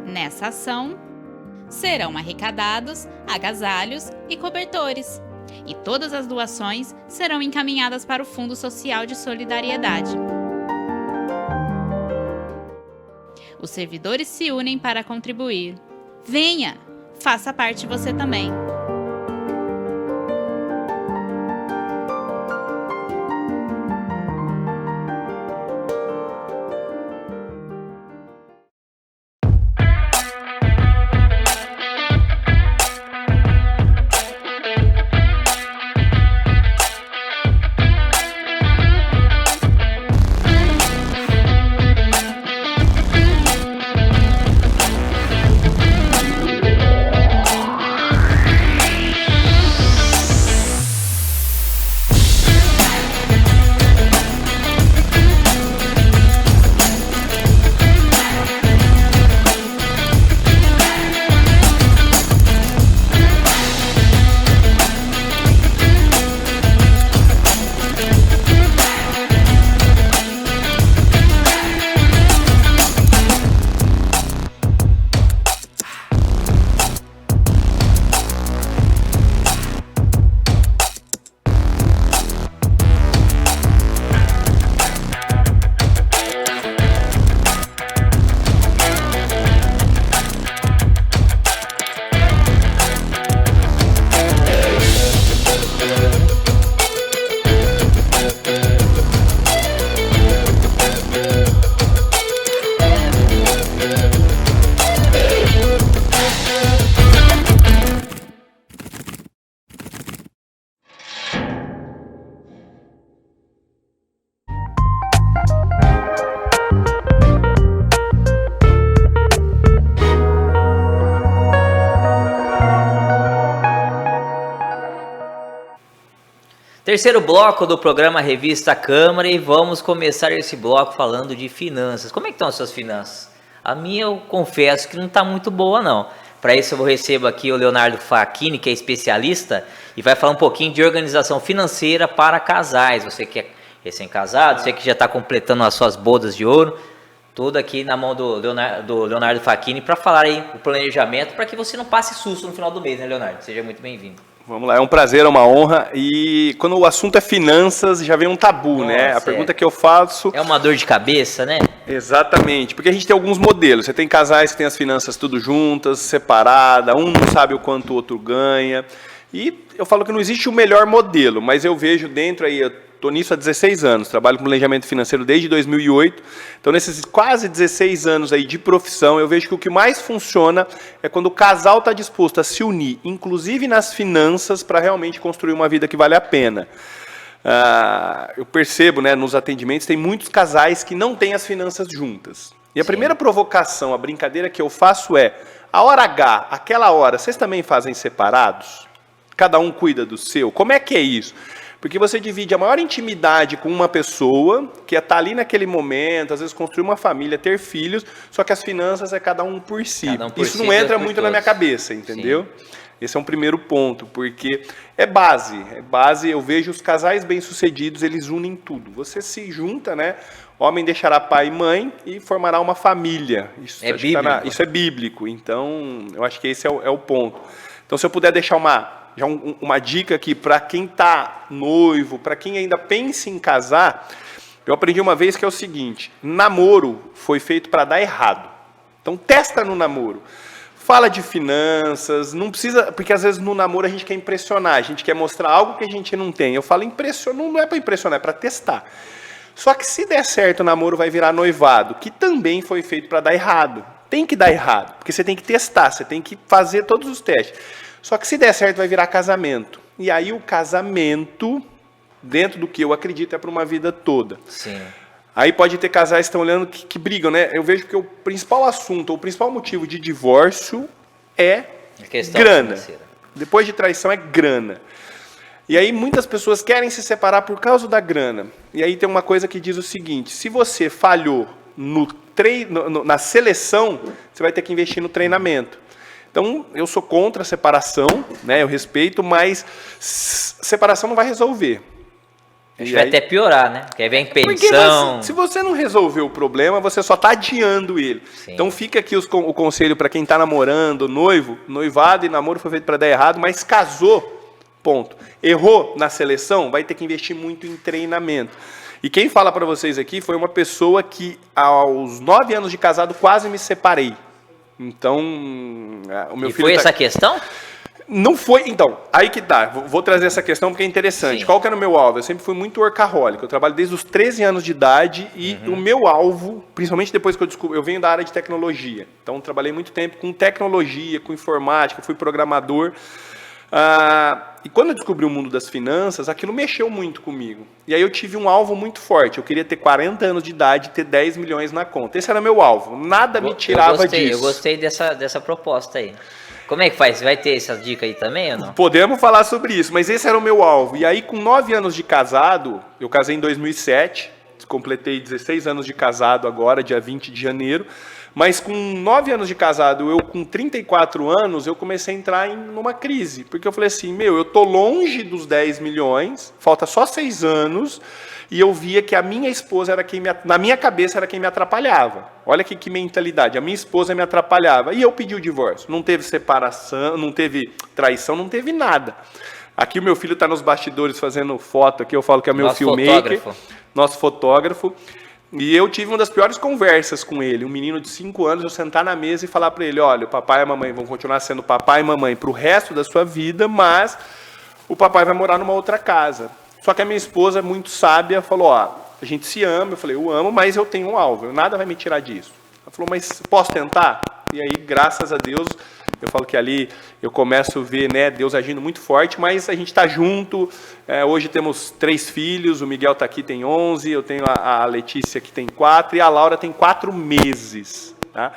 Nessa ação, serão arrecadados agasalhos e cobertores, e todas as doações serão encaminhadas para o Fundo Social de Solidariedade. Os servidores se unem para contribuir. Venha, faça parte você também. Terceiro bloco do programa Revista Câmara e vamos começar esse bloco falando de finanças. Como é que estão as suas finanças? A minha, eu confesso que não está muito boa, não. Para isso eu recebo aqui o Leonardo Facchini, que é especialista, e vai falar um pouquinho de organização financeira para casais. Você que é recém-casado, você que já está completando as suas bodas de ouro, tudo aqui na mão do Leonardo Facchini para falar aí o planejamento, para que você não passe susto no final do mês, né, Leonardo? Seja muito bem-vindo. Vamos lá, é um prazer, é uma honra. E quando o assunto é finanças, já vem um tabu, né? A pergunta que eu faço... É uma dor de cabeça, né? Exatamente, porque a gente tem alguns modelos. Você tem casais que têm as finanças tudo juntas, separada, um não sabe o quanto o outro ganha. E eu falo que não existe o melhor modelo, mas eu vejo dentro aí... Estou nisso há 16 anos, trabalho com planejamento financeiro desde 2008. Então, nesses quase 16 anos aí de profissão, eu vejo que o que mais funciona é quando o casal está disposto a se unir, inclusive nas finanças, para realmente construir uma vida que vale a pena. Eu percebo, né, nos atendimentos, tem muitos casais que não têm as finanças juntas. E a primeira provocação, a brincadeira que eu faço é, a hora H, aquela hora, vocês também fazem separados? Cada um cuida do seu? Como é que é isso? Porque você divide a maior intimidade com uma pessoa, que é estar ali naquele momento, às vezes construir uma família, ter filhos, só que as finanças é cada um por si. Isso não entra muito na minha cabeça, entendeu? Sim. Esse é um primeiro ponto, porque é base, eu vejo os casais bem-sucedidos, eles unem tudo. Você se junta, né? Homem deixará pai e mãe e formará uma família. Isso é bíblico. Isso é bíblico, então eu acho que esse é o ponto. Então, se eu puder deixar uma dica aqui para quem está noivo, para quem ainda pensa em casar, eu aprendi uma vez que é o seguinte, namoro foi feito para dar errado. Então testa no namoro. Fala de finanças, não precisa, porque às vezes no namoro a gente quer impressionar, a gente quer mostrar algo que a gente não tem. Eu falo não é para impressionar, é para testar. Só que se der certo o namoro vai virar noivado, que também foi feito para dar errado. Tem que dar errado, porque você tem que testar, você tem que fazer todos os testes. Só que se der certo vai virar casamento. E aí o casamento, dentro do que eu acredito, é para uma vida toda. Sim. Aí pode ter casais que estão olhando que brigam, né? Eu vejo que o principal assunto, o principal motivo de divórcio é grana. Financeira. Depois de traição é grana. E aí muitas pessoas querem se separar por causa da grana. E aí tem uma coisa que diz o seguinte, se você falhou na seleção, você vai ter que investir no treinamento. Então, eu sou contra a separação, né? Eu respeito, mas separação não vai resolver. Acho que vai até piorar, né? Porque aí vem pensão. Se você não resolver o problema, você só está adiando ele. Sim. Então, fica aqui o conselho para quem está namorando, noivado e namoro foi feito para dar errado, mas casou, ponto. Errou na seleção, vai ter que investir muito em treinamento. E quem fala para vocês aqui foi uma pessoa que, aos 9 anos de casado, quase me separei. Então, o meu filho... foi essa questão? Não foi, então, aí que tá, vou trazer essa questão porque é interessante. Sim. Qual que era o meu alvo? Eu sempre fui muito workaholic, eu trabalho desde os 13 anos de idade e o meu alvo, principalmente depois que eu venho da área de tecnologia, então trabalhei muito tempo com tecnologia, com informática, fui programador, e quando eu descobri o mundo das finanças, aquilo mexeu muito comigo. E aí eu tive um alvo muito forte, eu queria ter 40 anos de idade e ter 10 milhões na conta. Esse era meu alvo, nada me tirava disso. Eu gostei dessa proposta aí. Como é que faz? Vai ter essa dica aí também ou não? Podemos falar sobre isso, mas esse era o meu alvo. E aí, com 9 anos de casado, eu casei em 2007, completei 16 anos de casado agora, dia 20 de janeiro, mas com 9 anos de casado, eu com 34 anos, eu comecei a entrar numa crise, porque eu falei assim, eu tô longe dos 10 milhões, falta só 6 anos, e eu via que a minha esposa era na minha cabeça era quem me atrapalhava. Olha que mentalidade, a minha esposa me atrapalhava. E eu pedi o divórcio. Não teve separação, não teve traição, não teve nada. Aqui o meu filho está nos bastidores fazendo foto, aqui eu falo que é meu filmmaker, nosso fotógrafo. E eu tive uma das piores conversas com ele. Um menino de 5 anos, eu sentar na mesa e falar para ele, olha, o papai e a mamãe vão continuar sendo papai e mamãe para o resto da sua vida, mas o papai vai morar numa outra casa. Só que a minha esposa, muito sábia, falou, a gente se ama. Eu falei, eu amo, mas eu tenho um alvo, nada vai me tirar disso. Ela falou, mas posso tentar? E aí, graças a Deus, eu falo que ali eu começo a ver, né, Deus agindo muito forte, mas a gente está junto. Hoje temos 3 filhos, o Miguel está aqui, tem 11, eu tenho a Letícia que tem 4 e a Laura tem 4 meses. Tá?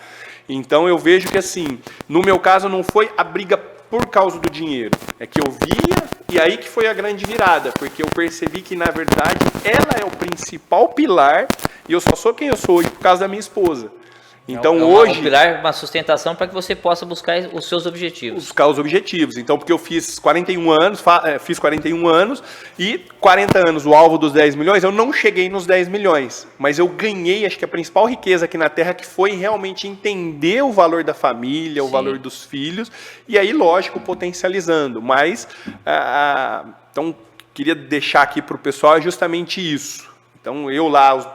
Então eu vejo que assim, no meu caso não foi a briga por causa do dinheiro. É que eu via, e aí que foi a grande virada, porque eu percebi que, na verdade, ela é o principal pilar, e eu só sou quem eu sou hoje por causa da minha esposa. Então, hoje... Um pilar, uma sustentação para que você possa buscar os seus objetivos. Buscar os objetivos. Então, porque eu fiz 41 anos e 40 anos, o alvo dos 10 milhões, eu não cheguei nos 10 milhões. Mas eu ganhei, acho que a principal riqueza aqui na Terra, que foi realmente entender o valor da família, o valor dos filhos, e aí, lógico, potencializando. Mas, então, queria deixar aqui para o pessoal justamente isso. Então, eu lá, aos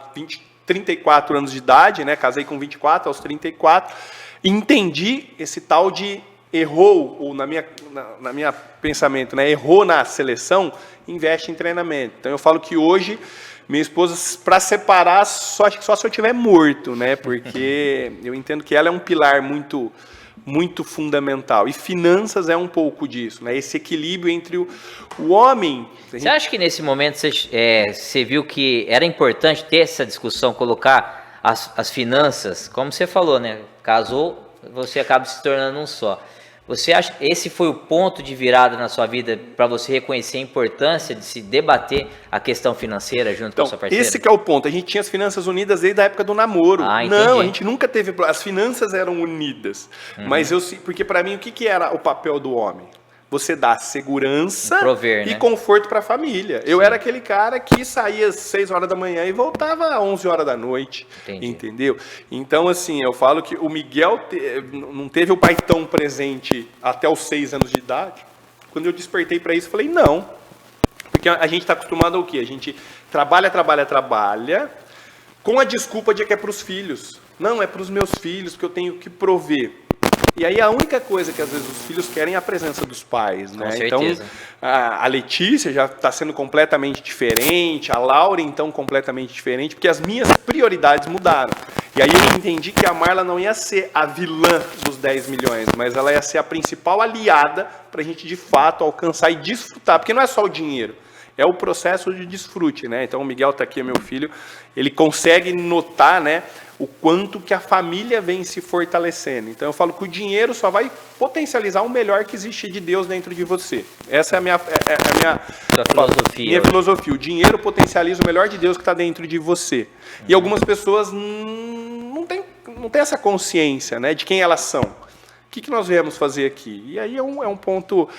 34 anos de idade, né, casei com 24, aos 34, entendi esse tal de errou, ou na minha pensamento, né, errou na seleção, investe em treinamento. Então eu falo que hoje, minha esposa, para separar, acho que só se eu estiver morto, né, porque eu entendo que ela é um pilar muito fundamental. E finanças é um pouco disso, né? Esse equilíbrio entre o homem... Você acha que nesse momento você viu que era importante ter essa discussão, colocar as finanças, como você falou, né? Casou, você acaba se tornando um só. Você acha que esse foi o ponto de virada na sua vida para você reconhecer a importância de se debater a questão financeira junto com a sua parceira? Esse que é o ponto. A gente tinha as finanças unidas desde a época do namoro. Não, a gente nunca teve... As finanças eram unidas. Mas porque para mim, o que era o papel do homem? Você dá segurança prover, e né? Conforto para a família. Eu era aquele cara que saía às 6 horas da manhã e voltava às 11 horas da noite. Entendi. Entendeu? Então, assim, eu falo que o Miguel não teve o pai tão presente até os 6 anos de idade. Quando eu despertei para isso, eu falei, não. Porque a gente está acostumado ao quê? A gente trabalha com a desculpa de que é para os filhos. Não, é para os meus filhos que eu tenho que prover. E aí a única coisa que às vezes os filhos querem é a presença dos pais, né? Com certeza. Então, a Letícia já está sendo completamente diferente, a Laura, então, completamente diferente, porque as minhas prioridades mudaram. E aí eu entendi que a Marla não ia ser a vilã dos 10 milhões, mas ela ia ser a principal aliada para a gente, de fato, alcançar e desfrutar. Porque não é só o dinheiro, é o processo de desfrute, né? Então, o Miguel está aqui, meu filho, ele consegue notar, né, o quanto que a família vem se fortalecendo. Então, eu falo que o dinheiro só vai potencializar o melhor que existe de Deus dentro de você. Essa é a minha filosofia. Minha filosofia. O dinheiro potencializa o melhor de Deus que está dentro de você. E algumas pessoas não têm essa consciência, né, de quem elas são. O que nós viemos fazer aqui? E aí é um ponto,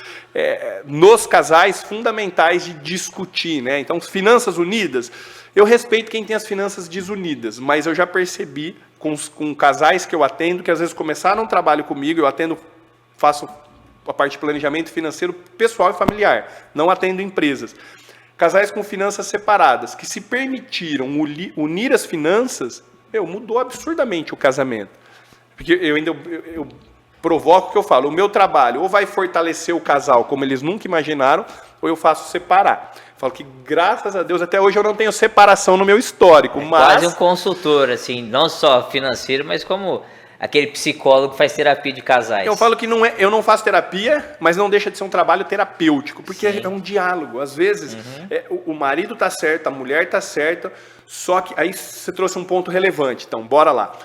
nos casais, fundamentais de discutir, né? Então, finanças unidas, eu respeito quem tem as finanças desunidas, mas eu já percebi com casais que eu atendo, que às vezes começaram um trabalho comigo, eu faço a parte de planejamento financeiro pessoal e familiar, não atendo empresas. Casais com finanças separadas, que se permitiram unir as finanças, mudou absurdamente o casamento. Porque eu provoco o que eu falo, o meu trabalho ou vai fortalecer o casal como eles nunca imaginaram, ou eu faço separar. Eu falo que, graças a Deus, até hoje eu não tenho separação no meu histórico. Mas... quase um consultor, assim, não só financeiro, mas como aquele psicólogo que faz terapia de casais. Eu falo que eu não faço terapia, mas não deixa de ser um trabalho terapêutico, porque é um diálogo. Às vezes, o marido está certo, a mulher está certa, só que aí você trouxe um ponto relevante. Então, bora lá.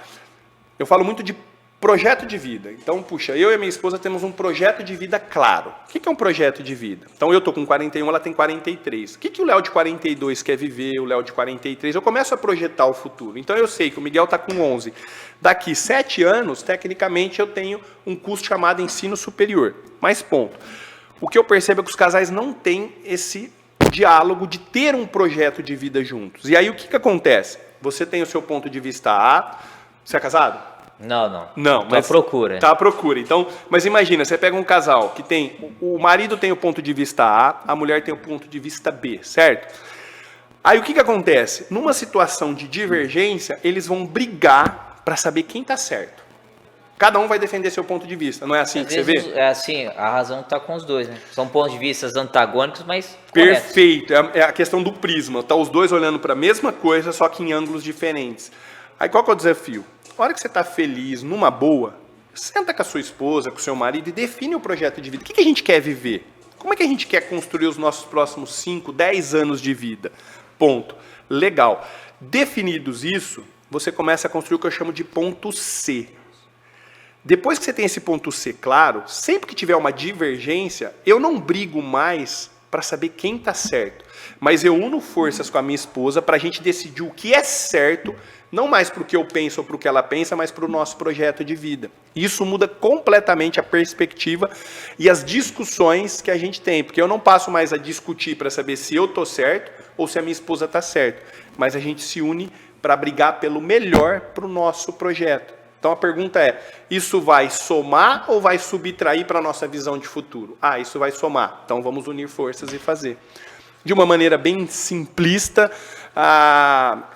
Eu falo muito de projeto de vida. Então, puxa, eu e a minha esposa temos um projeto de vida claro. O que é um projeto de vida? Então, eu estou com 41, ela tem 43. O que o Léo de 42 quer viver, o Léo de 43? Eu começo a projetar o futuro. Então, eu sei que o Miguel está com 11. Daqui 7 anos, tecnicamente, eu tenho um curso chamado ensino superior. Mais ponto. O que eu percebo é que os casais não têm esse diálogo de ter um projeto de vida juntos. E aí, o que acontece? Você tem o seu ponto de vista A. Você é casado? Não, mas procura. Tá à procura. Então, mas imagina, você pega um casal que tem, o marido tem o ponto de vista A, a mulher tem o ponto de vista B, certo? Aí o que acontece? Numa situação de divergência, eles vão brigar para saber quem está certo. Cada um vai defender seu ponto de vista, não é assim que você vê? É assim, a razão está com os dois, né? São pontos de vista antagônicos, mas perfeito, é a questão do prisma. Tá os dois olhando para a mesma coisa, só que em ângulos diferentes. Aí qual que é o desafio? Na hora que você está feliz, numa boa, senta com a sua esposa, com o seu marido e define o projeto de vida. O que a gente quer viver? Como é que a gente quer construir os nossos próximos 5, 10 anos de vida? Ponto. Legal. Definidos isso, você começa a construir o que eu chamo de ponto C. Depois que você tem esse ponto C claro, sempre que tiver uma divergência, eu não brigo mais para saber quem está certo. Mas eu uno forças com a minha esposa para a gente decidir o que é certo, não mais para o que eu penso ou para o que ela pensa, mas para o nosso projeto de vida. Isso muda completamente a perspectiva e as discussões que a gente tem, porque eu não passo mais a discutir para saber se eu estou certo ou se a minha esposa está certa, mas a gente se une para brigar pelo melhor para o nosso projeto. Então a pergunta é, isso vai somar ou vai subtrair para a nossa visão de futuro? Ah, isso vai somar, então vamos unir forças e fazer. De uma maneira bem simplista,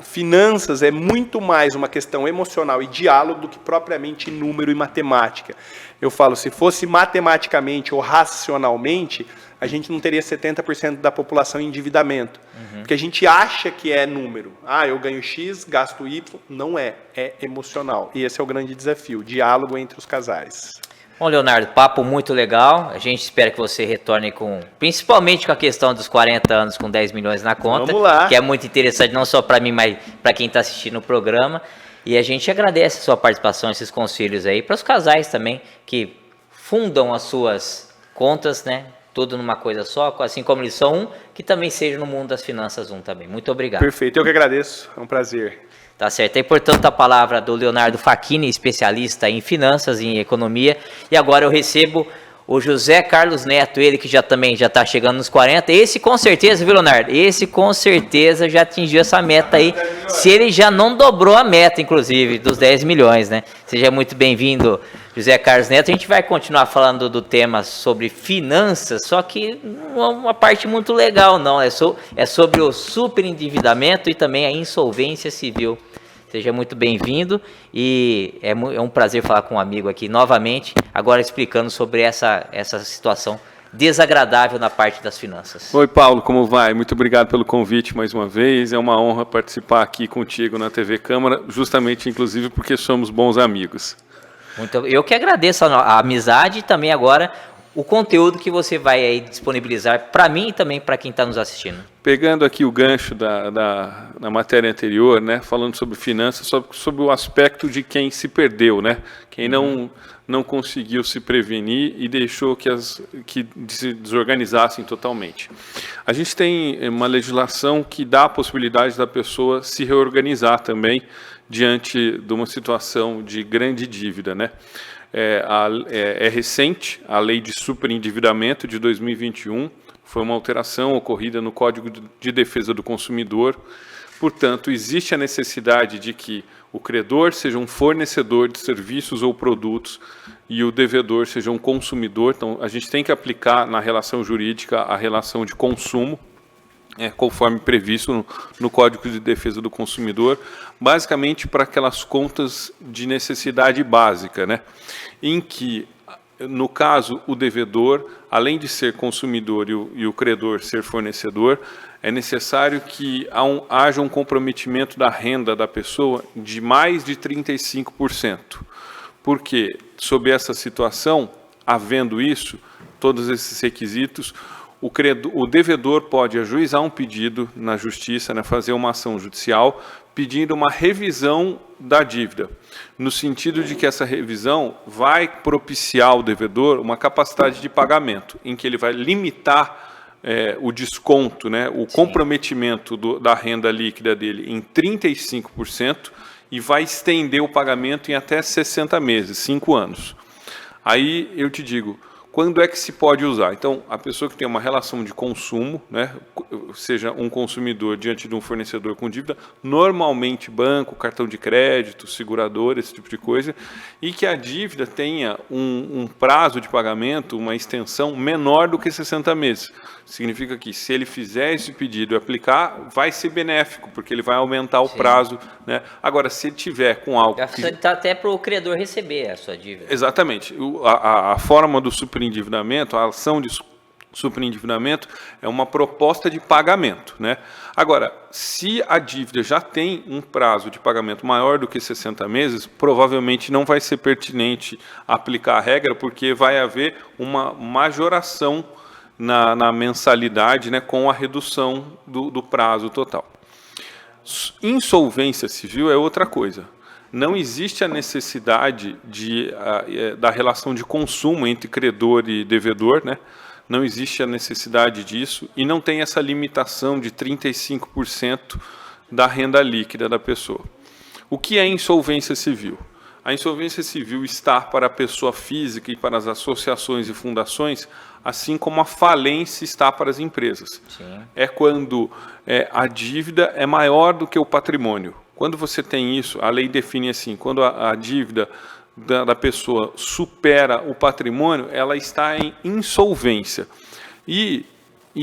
finanças é muito mais uma questão emocional e diálogo do que propriamente número e matemática. Eu falo, se fosse matematicamente ou racionalmente, a gente não teria 70% da população em endividamento. Porque a gente acha que é número. Ah, eu ganho X, gasto Y. Não é, é emocional. E esse é o grande desafio, diálogo entre os casais. Bom, Leonardo, papo muito legal. A gente espera que você retorne principalmente com a questão dos 40 anos com 10 milhões na conta. Vamos lá. Que é muito interessante, não só para mim, mas para quem está assistindo o programa. E a gente agradece a sua participação, esses conselhos aí, para os casais também, que fundam as suas contas, né? Tudo numa coisa só, assim como eles são um, que também seja no mundo das finanças um também. Muito obrigado. Perfeito, eu que agradeço. É um prazer. Tá certo. E, portanto, a palavra do Leonardo Facchini, especialista em finanças e em economia. E agora eu recebo o José Carlos Neto, ele que também já está chegando nos 40. Esse com certeza, viu, Leonardo? Esse com certeza já atingiu essa meta aí. Se ele já não dobrou a meta, inclusive, dos 10 milhões, né? Seja muito bem-vindo, José Carlos Neto. A gente vai continuar falando do tema sobre finanças, só que não é uma parte muito legal, não. É sobre o superendividamento e também a insolvência civil. Seja muito bem-vindo e é um prazer falar com um amigo aqui novamente, agora explicando sobre essa situação desagradável na parte das finanças. Oi, Paulo, como vai? Muito obrigado pelo convite mais uma vez. É uma honra participar aqui contigo na TV Câmara, justamente, inclusive, porque somos bons amigos. Eu que agradeço a amizade e também agora o conteúdo que você vai aí disponibilizar para mim e também para quem está nos assistindo. Pegando aqui o gancho da matéria anterior, né, falando sobre finanças, sobre o aspecto de quem se perdeu, né, quem não conseguiu se prevenir e deixou que se desorganizassem totalmente. A gente tem uma legislação que dá a possibilidade da pessoa se reorganizar também diante de uma situação de grande dívida, né? É recente a lei de superendividamento de 2021, foi uma alteração ocorrida no Código de Defesa do Consumidor. Portanto, existe a necessidade de que o credor seja um fornecedor de serviços ou produtos e o devedor seja um consumidor. Então, a gente tem que aplicar na relação jurídica a relação de consumo, conforme previsto no Código de Defesa do Consumidor, basicamente para aquelas contas de necessidade básica, né? Em que, no caso, o devedor, além de ser consumidor e o credor ser fornecedor, é necessário que haja um comprometimento da renda da pessoa de mais de 35%. Porque, sob essa situação, havendo isso, todos esses requisitos, o devedor pode ajuizar um pedido na justiça, né, fazer uma ação judicial, pedindo uma revisão da dívida, no sentido de que essa revisão vai propiciar ao devedor uma capacidade de pagamento, em que ele vai limitar o desconto, né, o comprometimento da renda líquida dele em 35% e vai estender o pagamento em até 60 meses, 5 anos. Aí eu te digo, quando é que se pode usar? Então, a pessoa que tem uma relação de consumo, né, seja um consumidor diante de um fornecedor com dívida, normalmente banco, cartão de crédito, seguradora, esse tipo de coisa, e que a dívida tenha um prazo de pagamento, uma extensão menor do que 60 meses. Significa que se ele fizer esse pedido e aplicar, vai ser benéfico, porque ele vai aumentar o prazo, né? Agora, se ele tiver com algo... Está até para o credor receber a sua dívida. Exatamente. A forma do superendividamento, a ação de superendividamento é uma proposta de pagamento, né? Agora, se a dívida já tem um prazo de pagamento maior do que 60 meses, provavelmente não vai ser pertinente aplicar a regra, porque vai haver uma majoração na mensalidade, né, com a redução do prazo total. Insolvência civil é outra coisa. não existe a necessidade da relação de consumo entre credor e devedor, né? Não existe a necessidade disso e não tem essa limitação de 35% da renda líquida da pessoa. O que é insolvência civil? A insolvência civil está para a pessoa física e para as associações e fundações, assim como a falência está para as empresas. Sim. É quando a dívida é maior do que o patrimônio. Quando você tem isso, a lei define assim, quando a dívida da pessoa supera o patrimônio, ela está em insolvência. E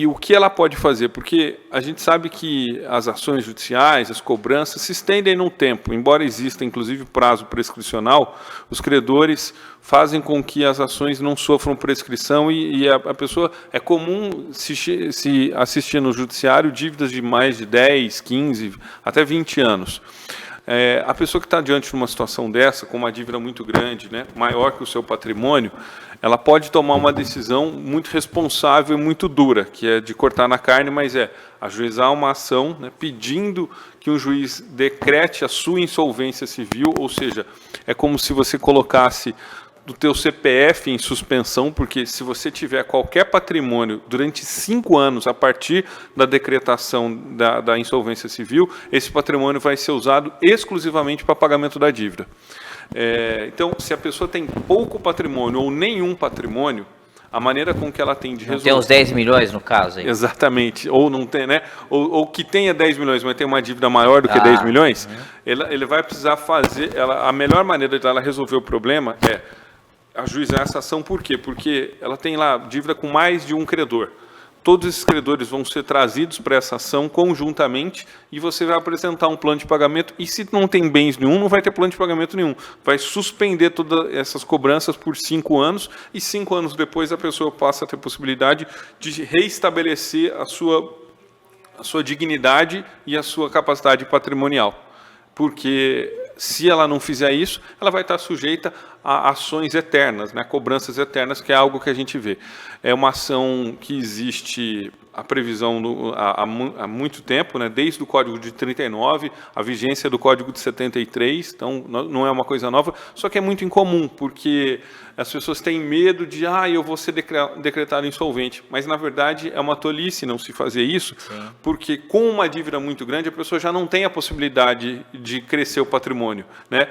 o que ela pode fazer? Porque a gente sabe que as ações judiciais, as cobranças, se estendem no tempo. Embora exista, inclusive, prazo prescricional, os credores fazem com que as ações não sofram prescrição e a pessoa... É comum se assistir no judiciário dívidas de mais de 10, 15, até 20 anos. A pessoa que está diante de uma situação dessa, com uma dívida muito grande, né, maior que o seu patrimônio, ela pode tomar uma decisão muito responsável e muito dura, que é de cortar na carne, mas ajuizar uma ação, né, pedindo que um juiz decrete a sua insolvência civil, ou seja, é como se você colocasse do teu CPF em suspensão, porque se você tiver qualquer patrimônio durante 5 anos, a partir da decretação da insolvência civil, esse patrimônio vai ser usado exclusivamente para pagamento da dívida. Então, se a pessoa tem pouco patrimônio ou nenhum patrimônio, a maneira com que ela tem de resolver... Tem uns 10 milhões no caso aí. Exatamente. Ou não tem, né? Ou que tenha 10 milhões, mas tem uma dívida maior do que 10 milhões, ele vai precisar fazer... A melhor maneira de ela resolver o problema é ajuizar essa ação. Por quê? Porque ela tem lá dívida com mais de um credor. Todos esses credores vão ser trazidos para essa ação conjuntamente e você vai apresentar um plano de pagamento e se não tem bens nenhum, não vai ter plano de pagamento nenhum. Vai suspender todas essas cobranças por 5 anos e 5 anos depois a pessoa passa a ter possibilidade de reestabelecer a sua dignidade e a sua capacidade patrimonial. Porque se ela não fizer isso, ela vai estar sujeita a ações eternas, né, cobranças eternas, que é algo que a gente vê. É uma ação que existe a previsão há muito tempo, né, desde o Código de 39, a vigência do Código de 73, então não é uma coisa nova, só que é muito incomum, porque as pessoas têm medo de, eu vou ser decretado insolvente, mas na verdade é uma tolice não se fazer isso, Sim. Porque com uma dívida muito grande a pessoa já não tem a possibilidade de crescer o patrimônio, né?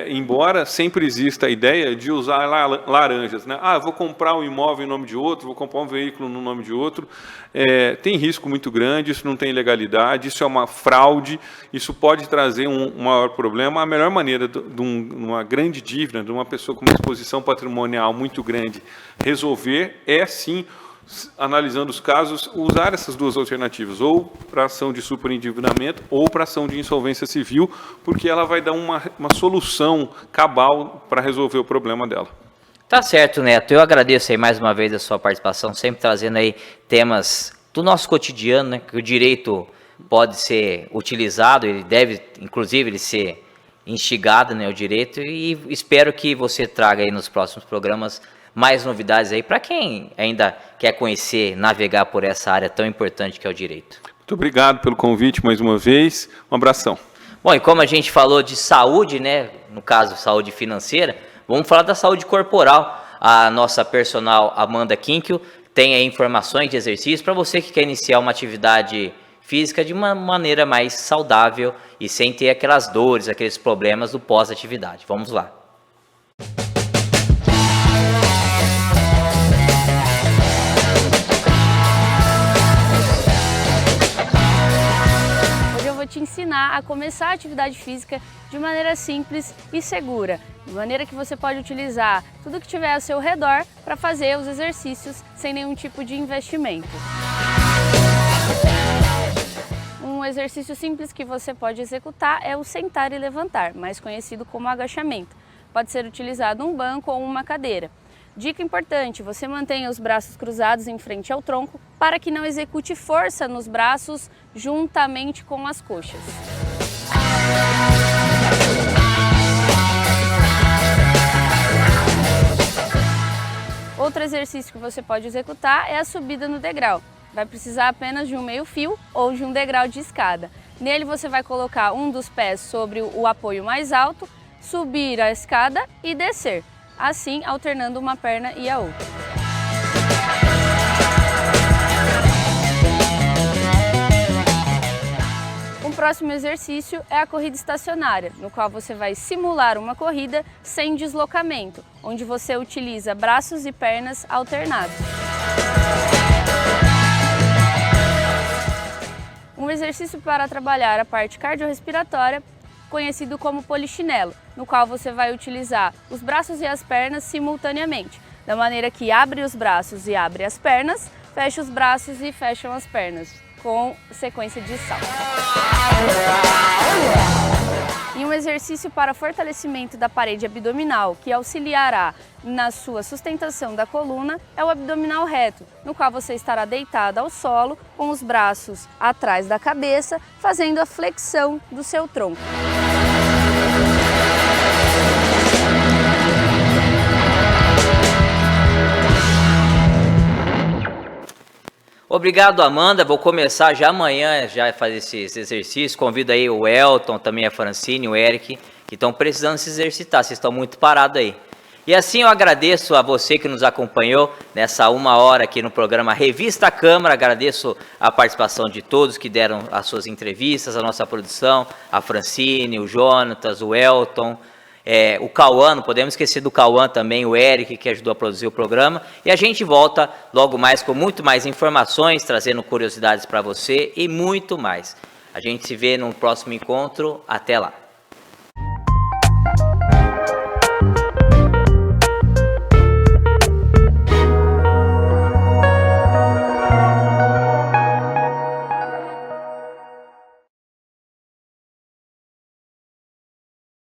Embora sempre exista a ideia de usar laranjas, né? Eu vou comprar um imóvel em nome de outro, vou comprar um veículo no nome de outro, tem risco muito grande, isso não tem legalidade, isso é uma fraude, isso pode trazer um maior problema. A melhor maneira de uma grande dívida, de uma pessoa com uma exposição patrimonial muito grande, resolver é, sim, analisando os casos, usar essas duas alternativas, ou para ação de superendividamento ou para ação de insolvência civil, porque ela vai dar uma solução cabal para resolver o problema dela. Tá certo, Neto. Eu agradeço aí mais uma vez a sua participação, sempre trazendo aí temas do nosso cotidiano, né, que o direito pode ser utilizado, ele deve, inclusive, ele ser instigado, né, o direito, e espero que você traga aí nos próximos programas mais novidades aí para quem ainda quer conhecer, navegar por essa área tão importante que é o direito. Muito obrigado pelo convite mais uma vez. Um abração. Bom, e como a gente falou de saúde, né, no caso saúde financeira, vamos falar da saúde corporal. A nossa personal Amanda Kinkle tem aí informações de exercícios para você que quer iniciar uma atividade física de uma maneira mais saudável e sem ter aquelas dores, aqueles problemas do pós-atividade. Vamos lá. Te ensinar a começar a atividade física de maneira simples e segura, de maneira que você pode utilizar tudo que tiver ao seu redor para fazer os exercícios sem nenhum tipo de investimento. Um exercício simples que você pode executar é o sentar e levantar, mais conhecido como agachamento. Pode ser utilizado um banco ou uma cadeira. Dica importante, você mantenha os braços cruzados em frente ao tronco para que não execute força nos braços juntamente com as coxas. Outro exercício que você pode executar é a subida no degrau. Vai precisar apenas de um meio fio ou de um degrau de escada. Nele você vai colocar um dos pés sobre o apoio mais alto subir a escada e descer, assim alternando uma perna e a outra. O próximo exercício é a corrida estacionária, no qual você vai simular uma corrida sem deslocamento, onde você utiliza braços e pernas alternados. Um exercício para trabalhar a parte cardiorrespiratória, conhecido como polichinelo, no qual você vai utilizar os braços e as pernas simultaneamente, da maneira que abre os braços e abre as pernas, fecha os braços e fecham as pernas, com sequência de salto. E um exercício para fortalecimento da parede abdominal, que auxiliará na sua sustentação da coluna, é o abdominal reto, no qual você estará deitado ao solo, com os braços atrás da cabeça, fazendo a flexão do seu tronco. Obrigado, Amanda. Vou começar já amanhã a fazer esses exercícios. Convido aí o Elton, também a Francine, o Eric, que estão precisando se exercitar. Vocês estão muito parados aí. E assim eu agradeço a você que nos acompanhou nessa 1 hora aqui no programa Revista Câmara. Agradeço a participação de todos que deram as suas entrevistas, a nossa produção, a Francine, o Jonatas, o Elton, o Cauã, não podemos esquecer do Cauã também, o Eric, que ajudou a produzir o programa. E a gente volta logo mais com muito mais informações, trazendo curiosidades para você e muito mais. A gente se vê no próximo encontro. Até lá.